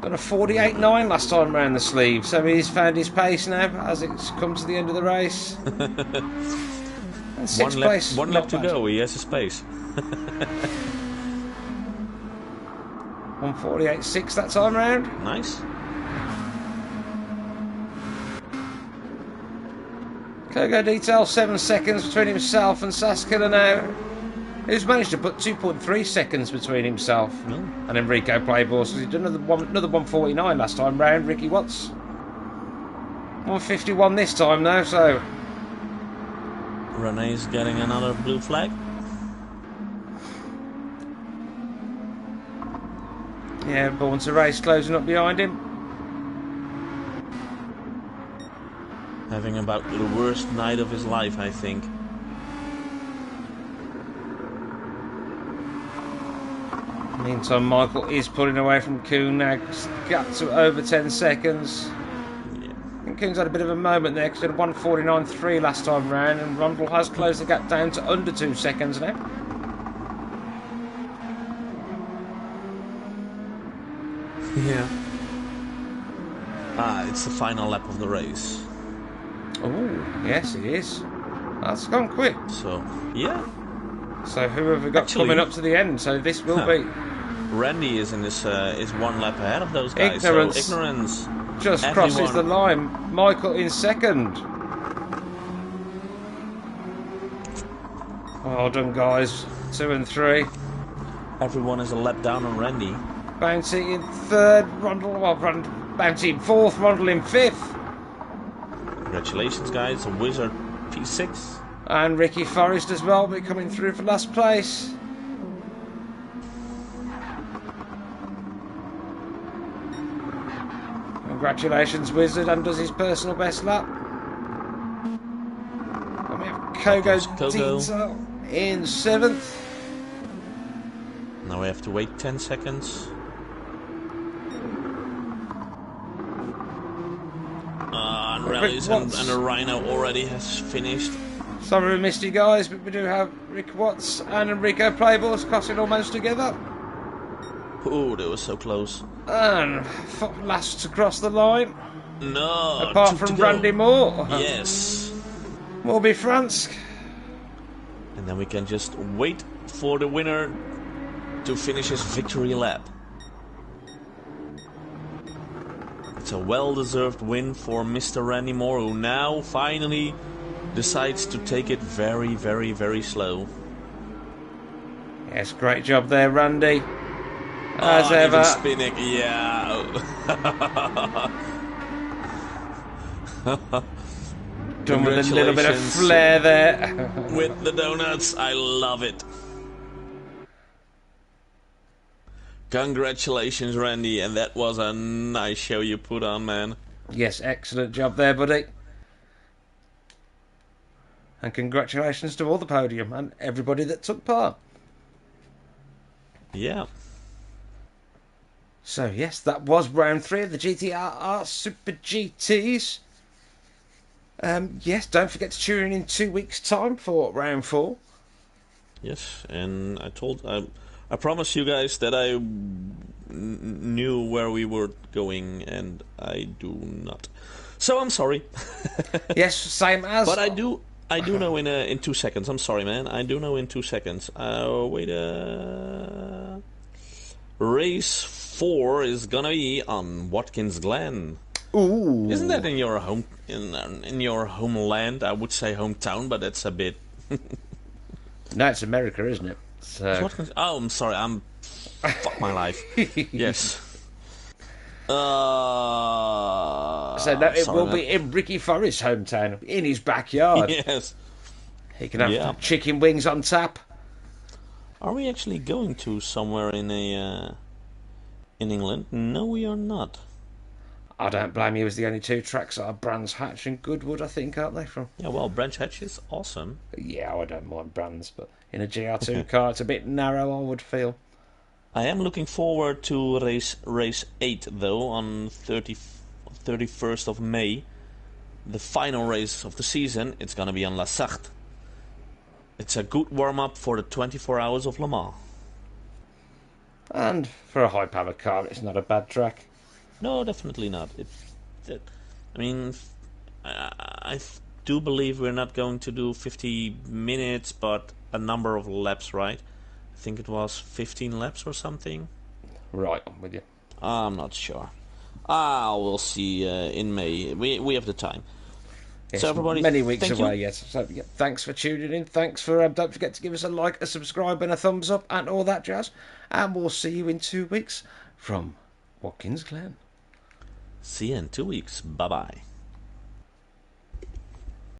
Done a 48.9 last time around the sleeve, so he's found his pace now as it's come to the end of the race. And sixth place. One lap to go, he has a space. 148.6 that time round. Nice. Kogo Detail 7 seconds between himself and Saskila now, who's managed to put 2.3 seconds between himself and Enrico Playboy. He's done another 149 last time round. Ricky Watts 151 this time now, so Rene's getting another blue flag. Yeah, Born to Race closing up behind him. Having about the worst night of his life, I think. Meantime, Michael is pulling away from Kuhn now. Got to over 10 seconds. Yeah. And Kuhn's had a bit of a moment there because he had 1:49.3 last time round, and Rundle has closed the gap down to under 2 seconds now. Yeah. It's the final lap of the race. Oh, yes, it is. That's gone quick. So, yeah. So who have we got Actually, coming up to the end? So this will be... Randy is in this is one lap ahead of those guys. Ignorance. So ignorance Just everyone. crosses the line. Michael in second. Well done, guys. 2 and 3. Everyone is a lap down on Randy. Bounty in third. Rundle, well, Bounty in fourth. Rundle in fifth. Congratulations, guys. A Wizard P6. And Ricky Forrest as well, be coming through for last place. Congratulations, Wizard, and does his personal best lap. And we have Kogo Detail in 7th. Now we have to wait 10 seconds. And Rallies and the Rhino already has finished. Sorry we missed you guys, but we do have Rick Watts and Enrico Playballs crossing almost together. Oh, they were so close. And last to cross the line. No. Apart from Randy Moore. Yes. Will be France. And then we can just wait for the winner to finish his victory lap. It's a well-deserved win for Mr. Randy Moore, who now finally decides to take it very, very, very slow. Yes, great job there, Randy. As ever. Spinning, yeah. Done with a little bit of flair there. With the donuts, I love it. Congratulations, Randy, and that was a nice show you put on, man. Yes, excellent job there, buddy. And congratulations to all the podium and everybody that took part. Yeah. So, yes, that was round 3 of the GTRR Super GTs. Yes, don't forget to tune in 2 weeks' time for round 4. Yes, and I promised you guys that I knew where we were going, and I do not. So I'm sorry. Yes, same as. But I do know in 2 seconds. I'm sorry, man. I do know in 2 seconds. Wait. Race 4 is gonna be on Watkins Glen. Ooh. Isn't that in your home in your homeland? I would say hometown, but that's a bit. No, it's America, isn't it? So. Oh, I'm sorry. Fuck my life. Yes. So no, it will be in Ricky Forrest's hometown, in his backyard. Yes. He can have chicken wings on tap. Are we actually going to somewhere in England? No, we are not. I don't blame you, as the only 2 tracks are Brands Hatch and Goodwood, I think, aren't they? From Yeah, well, Branch Hatch is awesome. Yeah, I don't mind Brands, but in a GR2 car, it's a bit narrow, I would feel. I am looking forward to race 8, though, on 31st of May. The final race of the season. It's going to be on La Sarthe. It's a good warm-up for the 24 hours of Le Mans. And for a high-power car, it's not a bad track. No, definitely not. I do believe we're not going to do 50 minutes, but a number of laps, right? I think it was 15 laps or something. Right, I'm with you. I'm not sure. We'll see in May. We have the time. Yes, so everybody, many weeks away, yes. So yeah, thanks for tuning in. Thanks for don't forget to give us a like, a subscribe, and a thumbs up, and all that jazz. And we'll see you in 2 weeks from Watkins Glen. See you in 2 weeks. Bye bye.